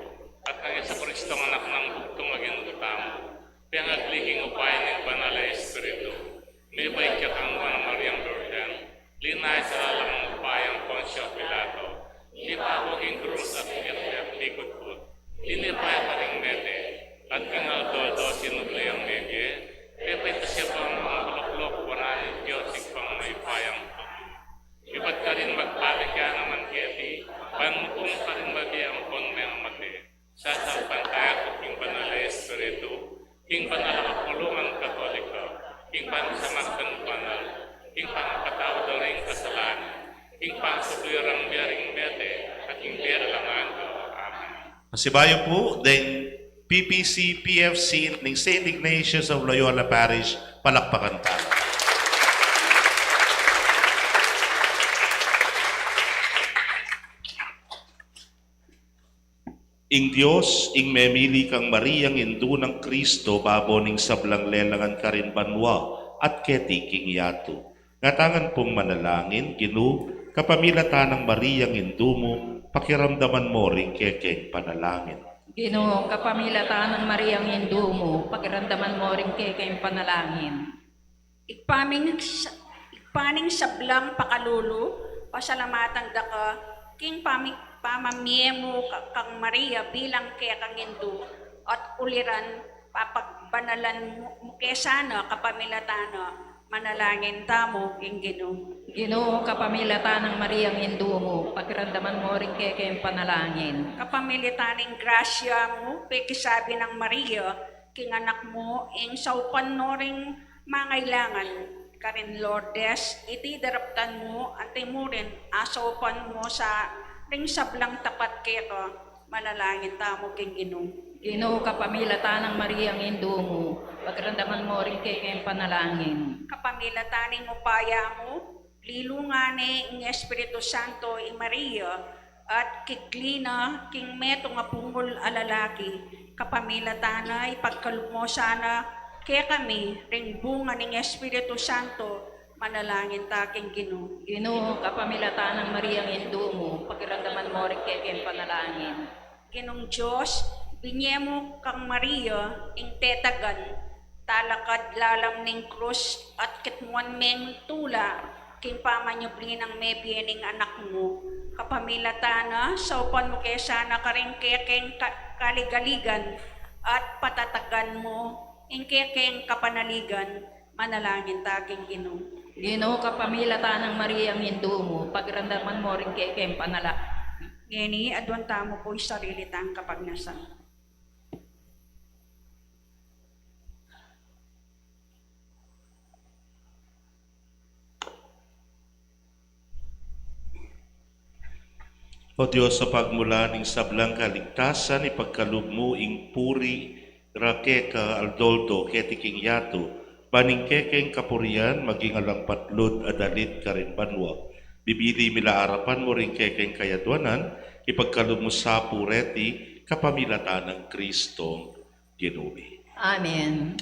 at ang isa Kristong anak ng bugtong aging utamo, piyang agliging upay ng banal na espiritu. May bay siya kang Mariang Virgen, linay sa lalang upayang Poncio Pilato, lipawo king krus at iyak likod-kod, linipay pa ring mete, at king Aldo sinubli ang mege, pepay siya pa ang mga bulaklok, wala Diyos pang mayupayang tuto. Iba't ka rin magpalik ka naman keti, panmukong ka rin magiyang kon may mati. Sa salpantaya ko king banal na espiritu, king banal na kapulungan Katolika, king pansamaktan banal, king pangkatawad na rin kasalanan, king pangsubirang biyaring mete, at king biralangan ko. Amen. Masibayo po, then PPC, PFC, ng St. Ignatius of Loyola Parish, palakpakan tala. Ing Diyos, ing memili kang Mariang indu ng Kristo, baboning sablang lelangan ka rin banwa, at keti king yato. Ngatangan pong manalangin, ginu, kapamilatan ng Mariang indu mo, pakiramdaman mo ring kekeng panalangin. Ginoo, kapamilatan ng Mariang Hindu mo, pakiramdaman mo rin kayong panalangin. Ikpaning sablang pakalulu, pasalamatan da ka, king pamamiemo kang Maria bilang kaya kang Hindu, at uliran papagbanalan mo kesana kapamilatana, manalangin tamo king Ginoo. Ginoo, kapamilatan ng Mariang Hindu mo, pakiramdaman mo rin kayong panalangin. Kapamilitaning grasya mo, pekisabi ng Maria, king anak mo, ing saupan no ring mangailangan, Karin Lourdes, iti daraptan mo, ante mo rin, asopan mo sa ring sablang tapat kaya malalangin tamo king Ginoo. Ginoo kapamilata ng Maria ang Indo mo, pagrandaman mo rin kay kayong panalangin. Kapamilataning mo paya mo, lilungane ng Espiritu Santo i Maria, at kiglina king meto nga pungol alalaki, kapamilatana ipagkalup mo sana kaya kami ring bunga ng Espiritu Santo, manalangin taking Ginoo. Ginoo kapamilata ng Maria ang Indo mo, pagrandaman mo rin kay kayong panalangin. Ginong Diyos, binyemo kang Maria, ing tetagan, talakad lalam ning krus at kitmuan meng tula, king pamanyubli ng mebiyening anak mo. Kapamilatana, sa upan mo kaya sana karing kekeng kaligaligan at patatagan mo, ing kekeng kapanaligan, manalangin taking Ginoo. Ginoo kapamilata ng Maria ang Indo mo, pagrandaman mo rin kay kayong panalangin. Ngeni, adwan tamo po'y sarili tang kapagnasan. O Diyos, sa pagmula ning sablang kaligtasan, ipagkalub mo ing puri, rakeka, aldoldo, ketiking yato, baning kekeng kapurian, maging alang patlod, adalit, karin banwa. Bibili mila arapan mo ring kekeng kayadwanan, ipagkalub mo sa pureti, kapamilatan ng Kristong Ginoo. Amen.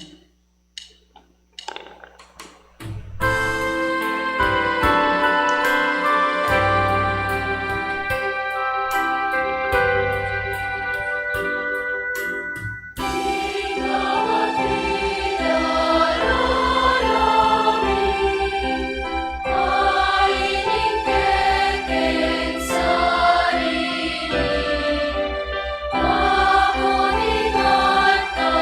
Ako ni Marta,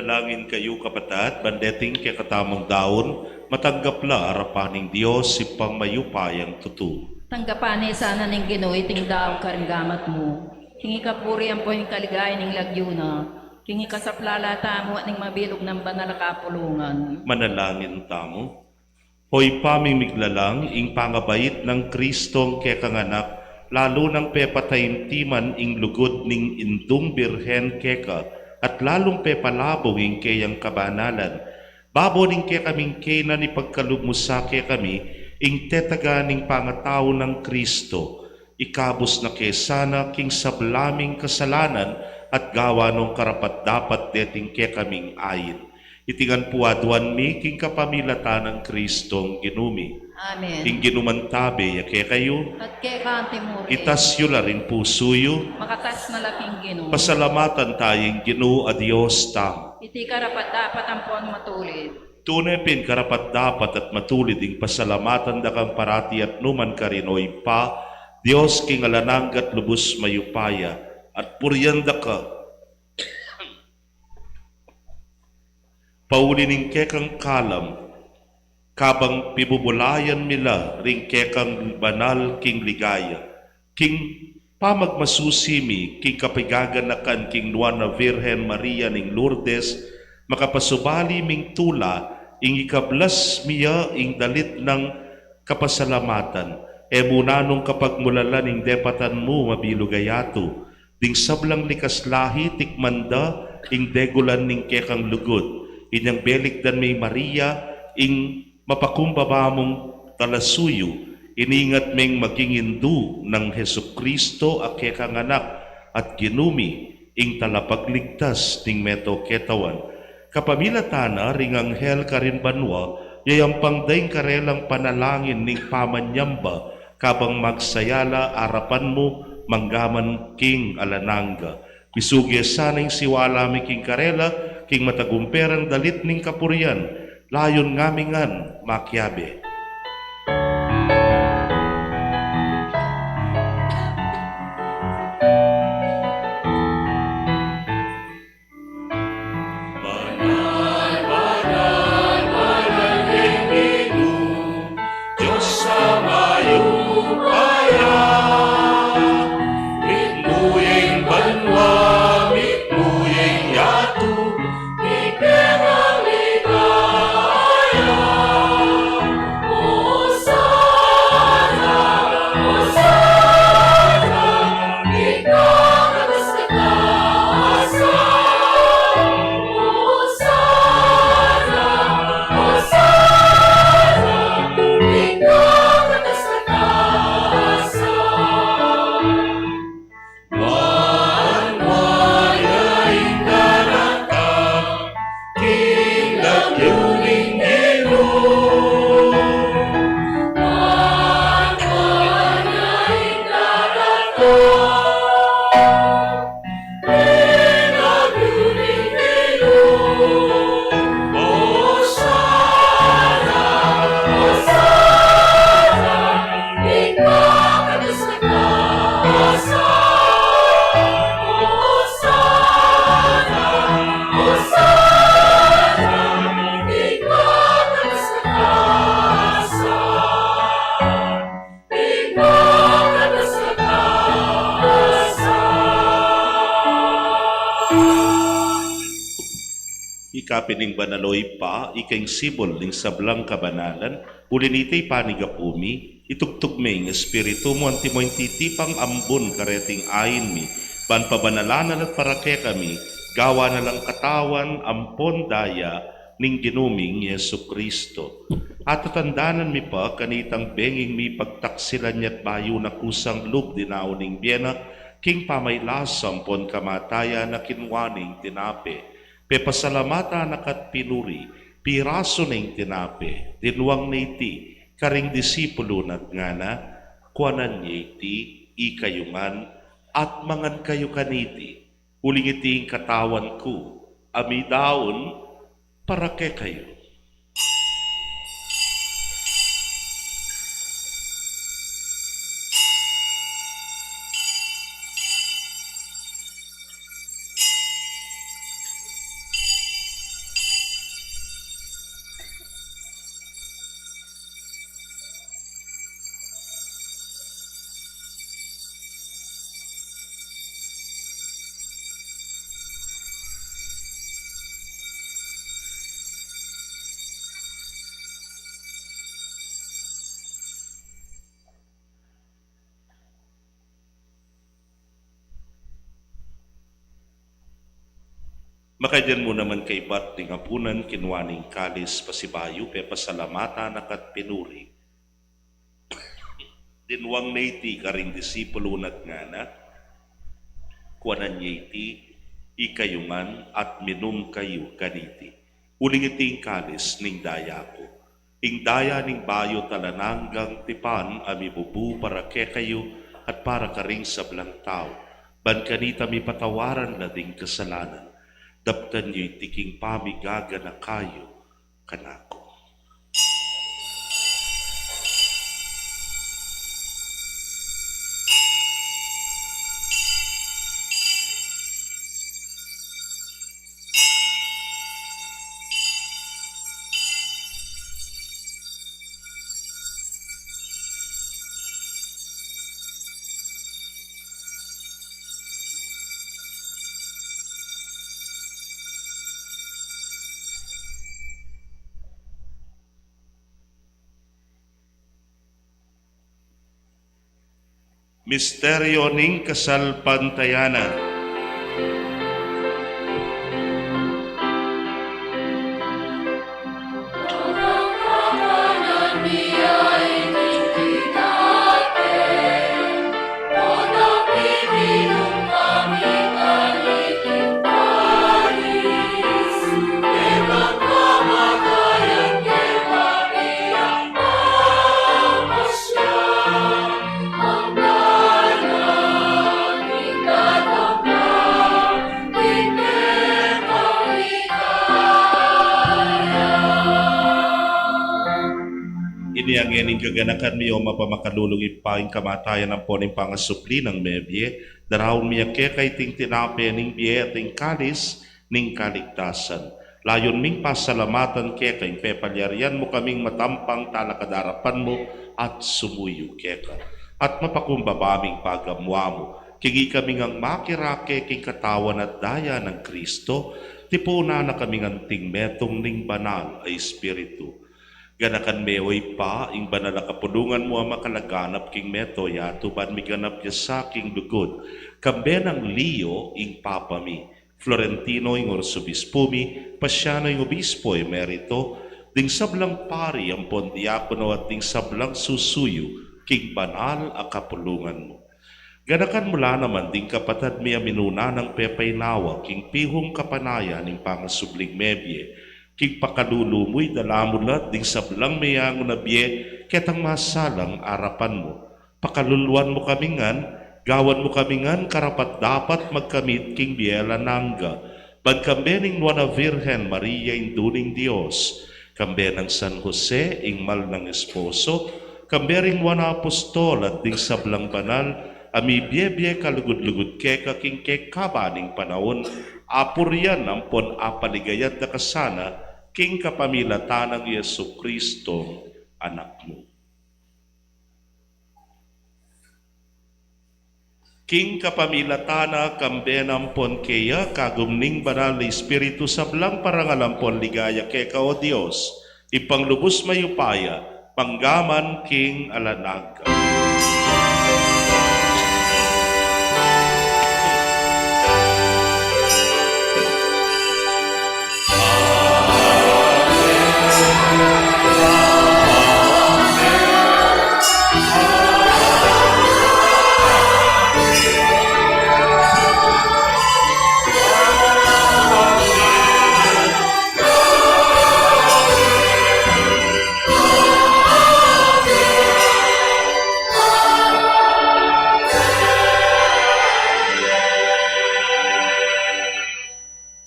manalangin kayo kapatid, bandeting kay katamang daon, matanggapla arapaning Diyos si pangmayupayang tutu. Tanggapan sana ning Ginoo iting daong karinggamat mo. Kingi ka puri ang poing kaligaya ning lagyuna. Kingi ka sa plalata mo at ning mabilog ng banal kapulungan. Manalangin tamo. Hoy pamimiglalang ing pangabait ng Kristong kekanganak, lalo ng pepatayin timan ing lugod ning indung birhen keka, at lalong pepalabong ing kayang kabanalan. Babo ning ke kaming kena ni pagkalugmusa ke kami, ing tetaga ning pangataw ng Kristo. Ikabos na kesana king sablaming kasalanan at gawa nung karapat dapat deting ke kaming ayin. Itingan puaduan mi king kapamilatan ng Kristong ginumi. Amen. King ginumantabe yake kayo, At kay kantimuri, itasyo la rin pusuyo, makatas na laking Ginoo. pasalamatan tayong Ginoo a Diyos tamo. Iti karapat dapat ang puan matulid. Tunay pin karapat dapat at matulid ing pasalamatan da kang parati at numan karinoy pa, Diyos king alananggat lubos mayupaya, at puryanda ka. Paulining kekang kalam, kabang pibubulayan mila ring kekang banal king ligaya. King pamagmasusimi, king kapigaganakan king Nuana Virgen Maria ning Lourdes, makapasubali ming tula, ing ikablas miya ing dalit ng kapasalamatan. E munanong kapag mulala ning depatan mo mabilugayato, ding sablang likas lahi tikmanda, ing degulan ning kekang lugod. Inyang belikdan may Maria, ing mapakumbaba mong talasuyo, iningat ming magingindu ng Hesu Kristo a kekanganak at ginumi, ing talapagligtas ning meto ketawan. Kapamilatana ring anghel karin banwa, yayampang daing karelang panalangin ning pamanyamba, kabang magsayala arapan mo, manggaman king alananga. Bisugye sanang siwala mi king karela, king matagumperang dalit ning kapurian, layon ngamingan makyabe. Diyos sa mayupaya, mitmuyeng banwa, mitmuyeng yatu, ikerang ligaya. Hosana, Hosana, ikaw atas katasan. Hosana, Hosana, ikaw atas katasan. Manwayain daratang, kinlagyuning Ginoo. Manwayain daratang, kinlagyuning Ginoo. Hosana, Hosana, ikaw atas katasan. Hosana, Hosana, ikaw atas katasan. Ikaw atas katasan. Ikapining banaloy pa, ikaing sibol ning sablang kabanalan, ulinitay panigapumi, itugtugming espiritu mo antimoy titipang ambon kareting ayin mi, ban pabanalanan at parake kami, gawa na lang katawan ampon daya ning ginuming Yesu Kristo. At tatandanan mi pa kanitang benging mi pagtaksilan niya't bayo na kusang lub dinao ning biena, king pamaylasam pon kamataya na kinwaning tinape. Pepasalamata nakat pinuri, piraso ning tinape, dinwang niti, karing disipulo nat ngana, kuanan iti, ikayungan, at mangan kayo kaniti, uling iting katawan ko, amidaon, para ke kayo. Makadyan mo naman kay bat ng apunan kinwaning kalis pasibayo pe pasalamatan akat pinuri. Dinwang naiti karing disipulo nat nga na, kuanan iti ikayungan at minum kayo kaniti. Uling iting kalis ning daya ko. Ing daya ning bayo talananggang tipan ami bubu para ke kayo at para karing sablang tao. Ban kanita mi patawaran na ding kasalanan. Daptan niyo'y tiking pamigaga na kayo kanako. Misteryo ning kasalpantayanan. Iniangyaning kaganakan miyo mapamakadulong ipaing kamatayan ng poning pangasupli ng mebye, darawon miya kay ting tinape ning biye at ting kalis ning kaligtasan. Layon ming pasalamatan kay pepalyarian mo kaming matampang talakadarapan mo at sumuyo keka. At mapakumbabaming pagamwa mo, kigi kaming ang makirake king katawan at daya ng Kristo, tipuna na kaming anting metong ning banal ay espiritu. Ganakan meoy pa, ing banal na kapulungan mo ang makalaganap king meto yato ban miganap ya sa king lugod. Kambe ng Leo ing papami, Florentino ing orsobispumi, Pasiano ing obispo emerito, ding sablang pari ang pondiakono at ding sablang susuyo king banal a kapulungan mo. Ganakan mula naman ding kapatad miya minuna ng pepaynawa king pihong kapanaya ning pangasubling mebye, king pakalulumuy dalamulat ding sablang mayang nabye ketang masalang arapan mo. Pakaluluan mo kamingan, gawan mo kamingan karapat dapat magkamit king biela nangga. Pagkambe ning Nuana Virgen Maria induning Dios, kambe ng San Jose ing mal ng esposo, kambe ring Nuana Apostol at ding sablang banal, ami biye kalugod-lugod keka king kekabaning panahon, apuryan ang pon apaligayat na kasana, king kapamilatan ng Yesu Kristo, anak mo. King kapamilatana kambenam pon keya kagumning banal na Espiritu sablang parangalampon ligaya keka o Dios, ipanglubos mayupaya, panggaman king alanaga.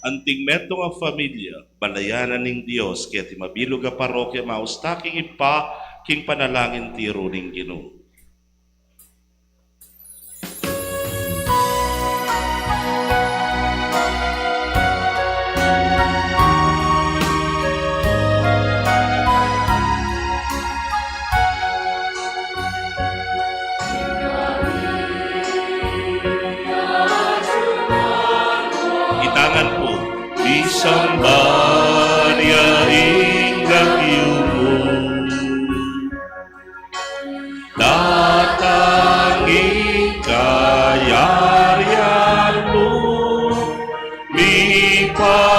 Anting metong ang familia, balayanan ning Dios, kaya ti mabilog a parokya maustaking ipa, king panalangin tiro ning Ginoo. Itangan po, isamba niya ingagyumo, datangin kayarian mo, mipa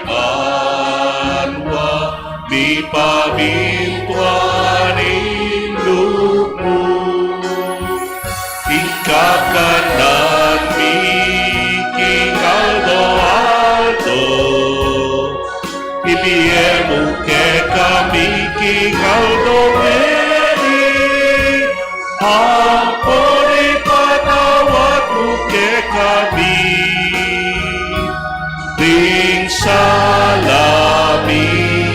Anwa mi pamintuaning lumo ikakanan mi king Aldo ibiemu ke kami king Aldo ampuni patawatmu ke kami ring salami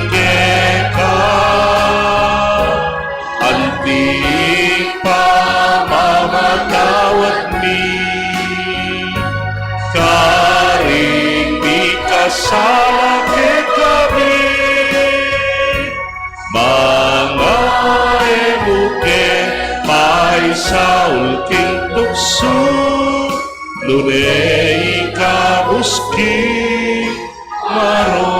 keka anting pamamatawat mi karing mi kasala ke kami mga emuke may saul king tukso lunei kabuski maro.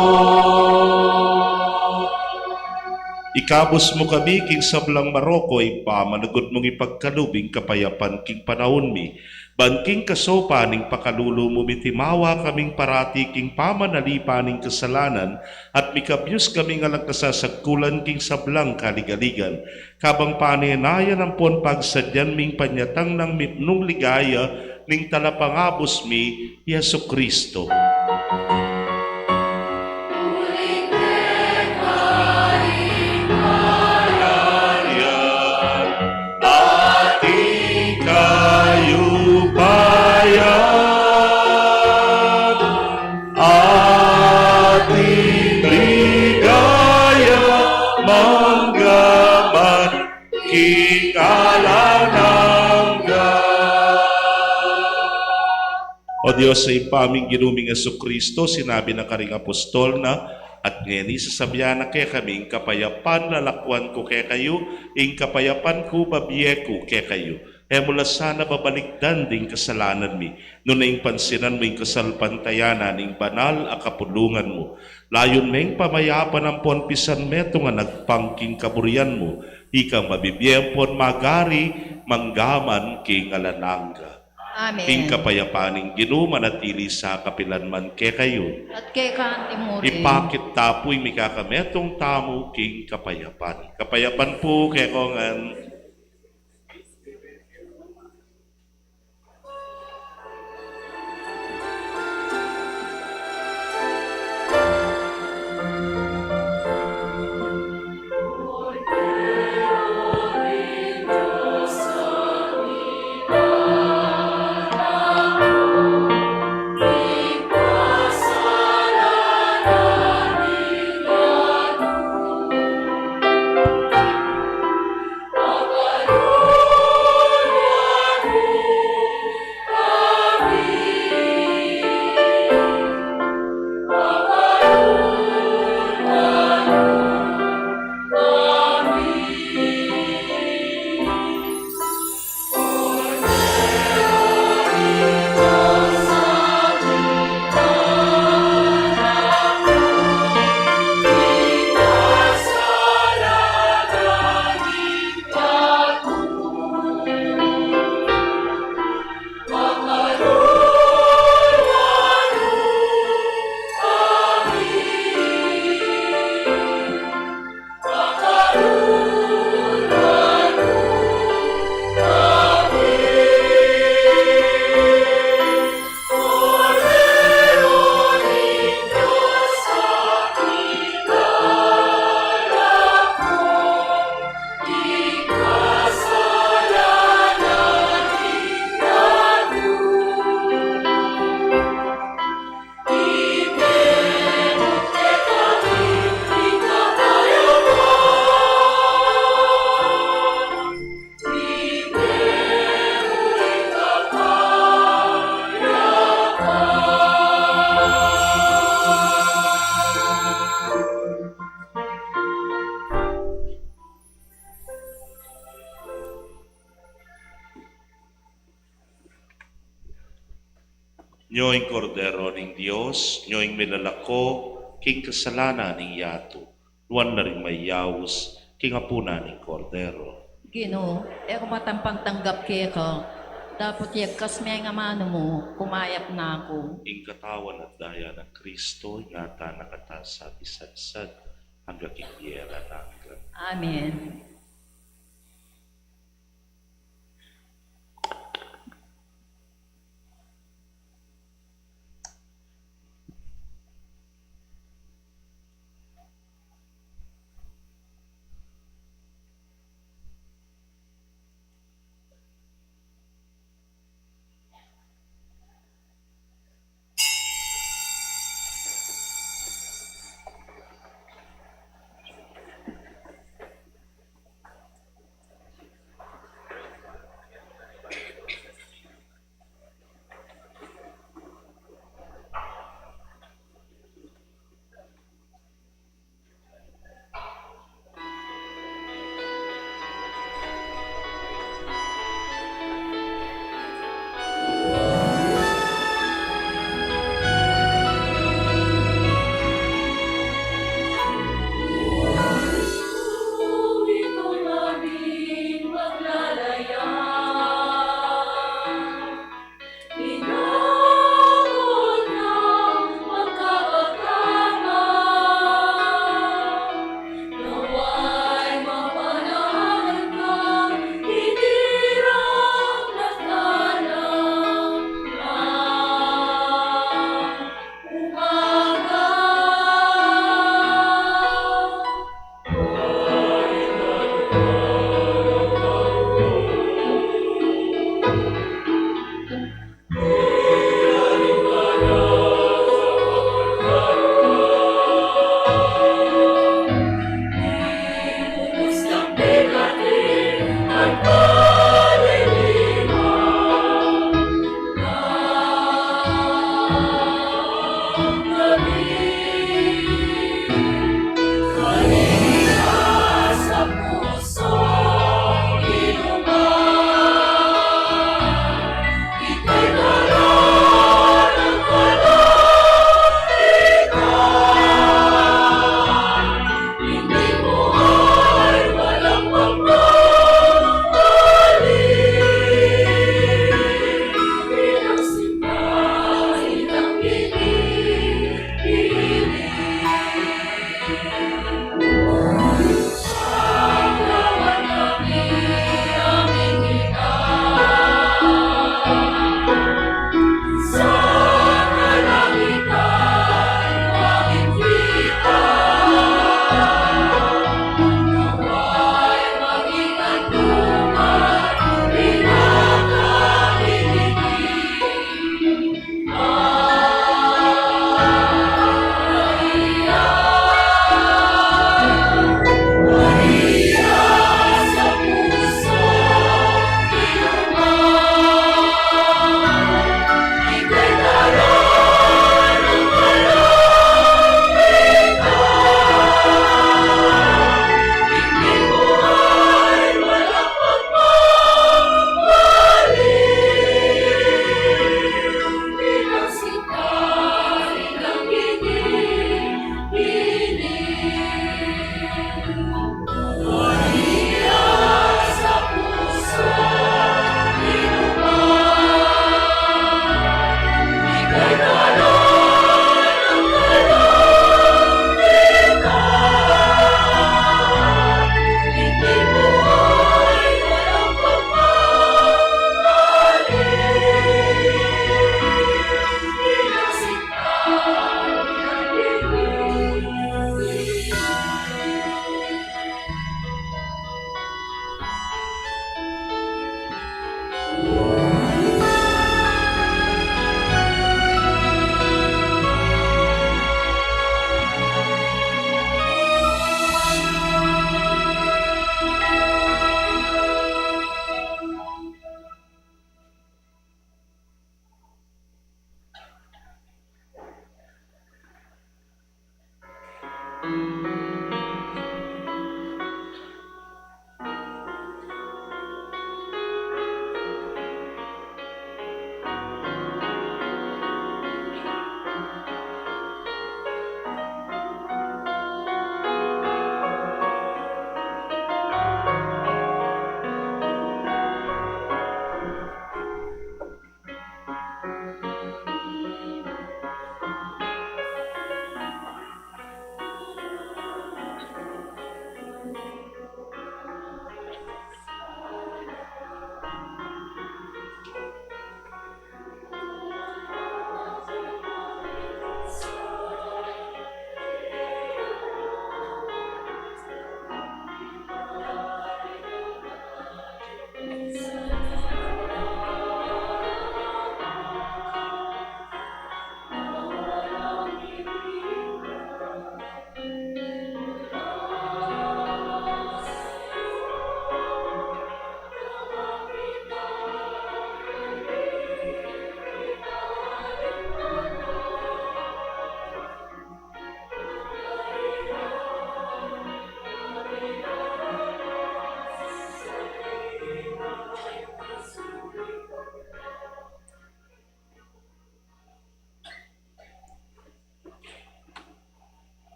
Ikabos mo kami king sablang Maroko ipamanagod mong ipagkalubing kapayapan king panahon mi. Banking kasopa ning pakalulo mo mitimawa kaming parati king pamanalipa ning kasalanan at mikabyus kaming alang kasasagkulan king sablang kaligaligan. Kabang paninayan ang pon pagsadyan ming panyatang ng mitnong ligaya ning talapangabos mi Yesu Kristo. O Diyos, sa ipaming ginuming Jesucristo, sinabi ng karing apostol na, at ngayon isasabihan na kay kaming kapayapan lalakwan ko kay kayo, ing kapayapan ko babiye ko kay kayo. E mula sana babalikdan ding kasalanan mi, no na ing pansinan mo ing kasalpantayanan, ing banal a kapulungan mo. Layon meng pamayapan ang ponpisan meto nga nagpangking kaburian mo, ikang mabibiyempon magari manggaman king alanangga. Amen. Ing kapayapaning ginumanatili sa kapilanman ke kayo. At kay Kantimuri. Ipakit tapoy mikakametong tamo king kapayapan. Kapayapan po kay kongan. Nyo'y kordero ning Dios, nyo'y minalako, king kasalanan ning yato. Luan na rin may yaus, king apuna ning kordero. Gino, eko matampang tanggap kay ka. Dapat yagkas may nga mano mo, kumayap na ako. Ing katawan at daya ng Kristo, ingata nakata sa bisadsad, hanggang ikyera na hanggang. Amen.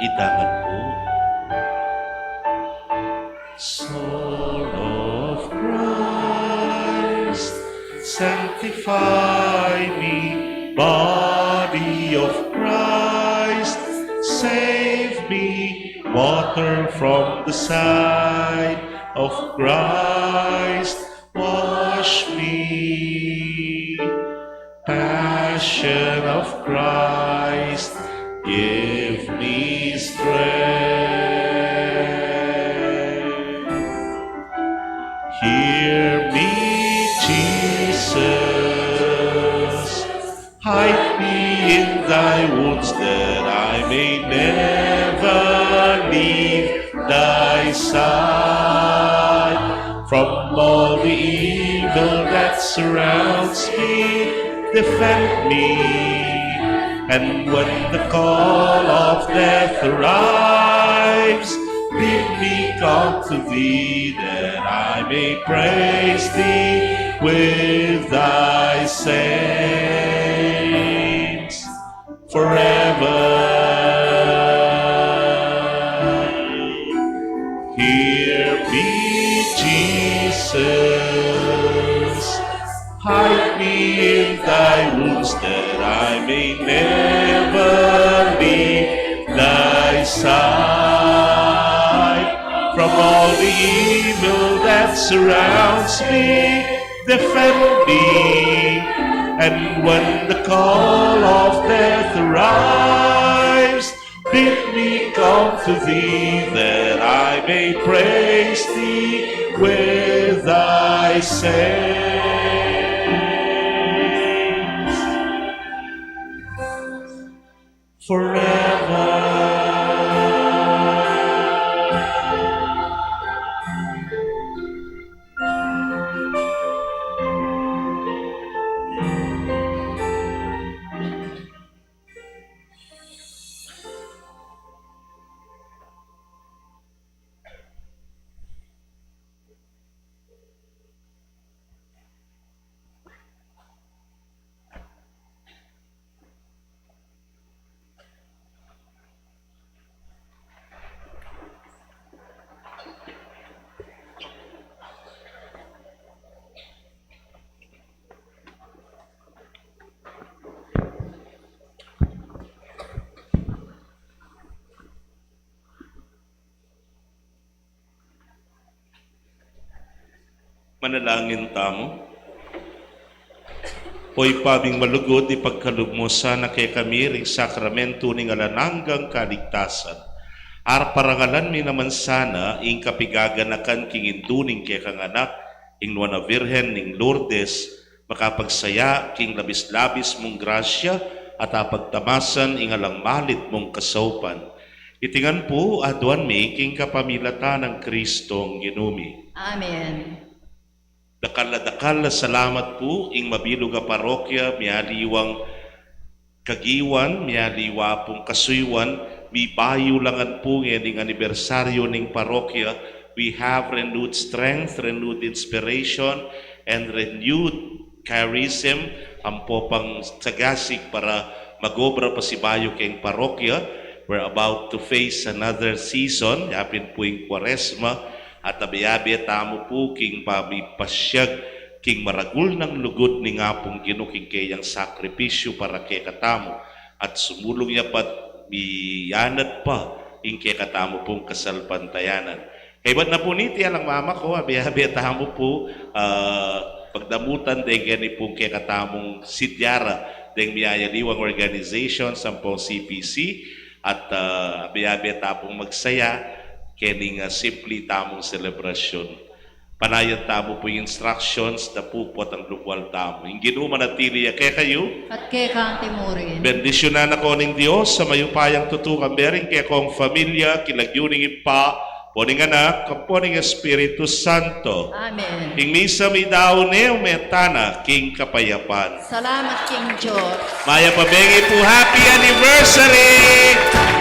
Itangan po. Soul of Christ, sanctify me. Body of Christ, save me. Water from the side of Christ, wash me. Passion of Christ, give me strength. Hear me, Jesus, hide me in thy wounds that I may never leave thy side. From all the evil that surrounds me, defend me. And when the call of death arrives, bid me come to thee, that I may praise thee with thy saints forever. Hear me, Jesus, hide me in thy wounds, that I may never leave thy side. From all the evil that surrounds me, defend me. And when the call of death arrives, bid me come to thee, that I may praise thee with thy saints forever. Manalangin tamo. Hoy pabing malugod ipagkalugmo sana kay kami ring sakramento ning alananggang kaligtasan. Ar parangalan mi naman sana ing kapigaganakan king induning kay kanganak ing Nuana Virgen ning Lourdes, makapagsaya king labis-labis mong grasya at apagtamasan ing alang malit mong kasaupan. Itingan po aduan mi king kapamilatan ng Kristong ginumi. Amen. Dakal na salamat po ing mabilog a parokya, mialiwang kagiwan, mialiwa pong kasuywan, mi bayo langan po ng anibersaryo ning parokya. We have renewed strength, renewed inspiration, and renewed charism, ang popang sagasig para magobra pa si bayo kayong parokya. We're about to face another season, yapin po yung Kwaresma, at abiyabi tamo po king pabipasyag king maragul ng lugod ni nga pong ginuking kayang sakripisyo para kay katamo at sumulong niya pat biyanat pa ing kay katamo pong kasalpantayanan. Kaya ba't na po niti alang mama ko, abiyabi tamo po pagdamutan din gani pong kay katamong sidyara ding miyayaliwang organization sa pong CPC at abiyabi tapong magsaya kening simply tamong selebrasyon. Panayan tamo po yung instructions na pupot ang lukwal tamo. Yung ginumanatili kaya kayo, At kay kang timurin. bendisyonan ako ng Diyos sa mayupayang tutukan bering kaya kong familia, kilagyuning ipa, poning anak, kaponing Espiritu Santo. Amen. King misa mi daw neo metana, king kapayapan. Salamat King Diyos. Maya pabengi po, happy anniversary!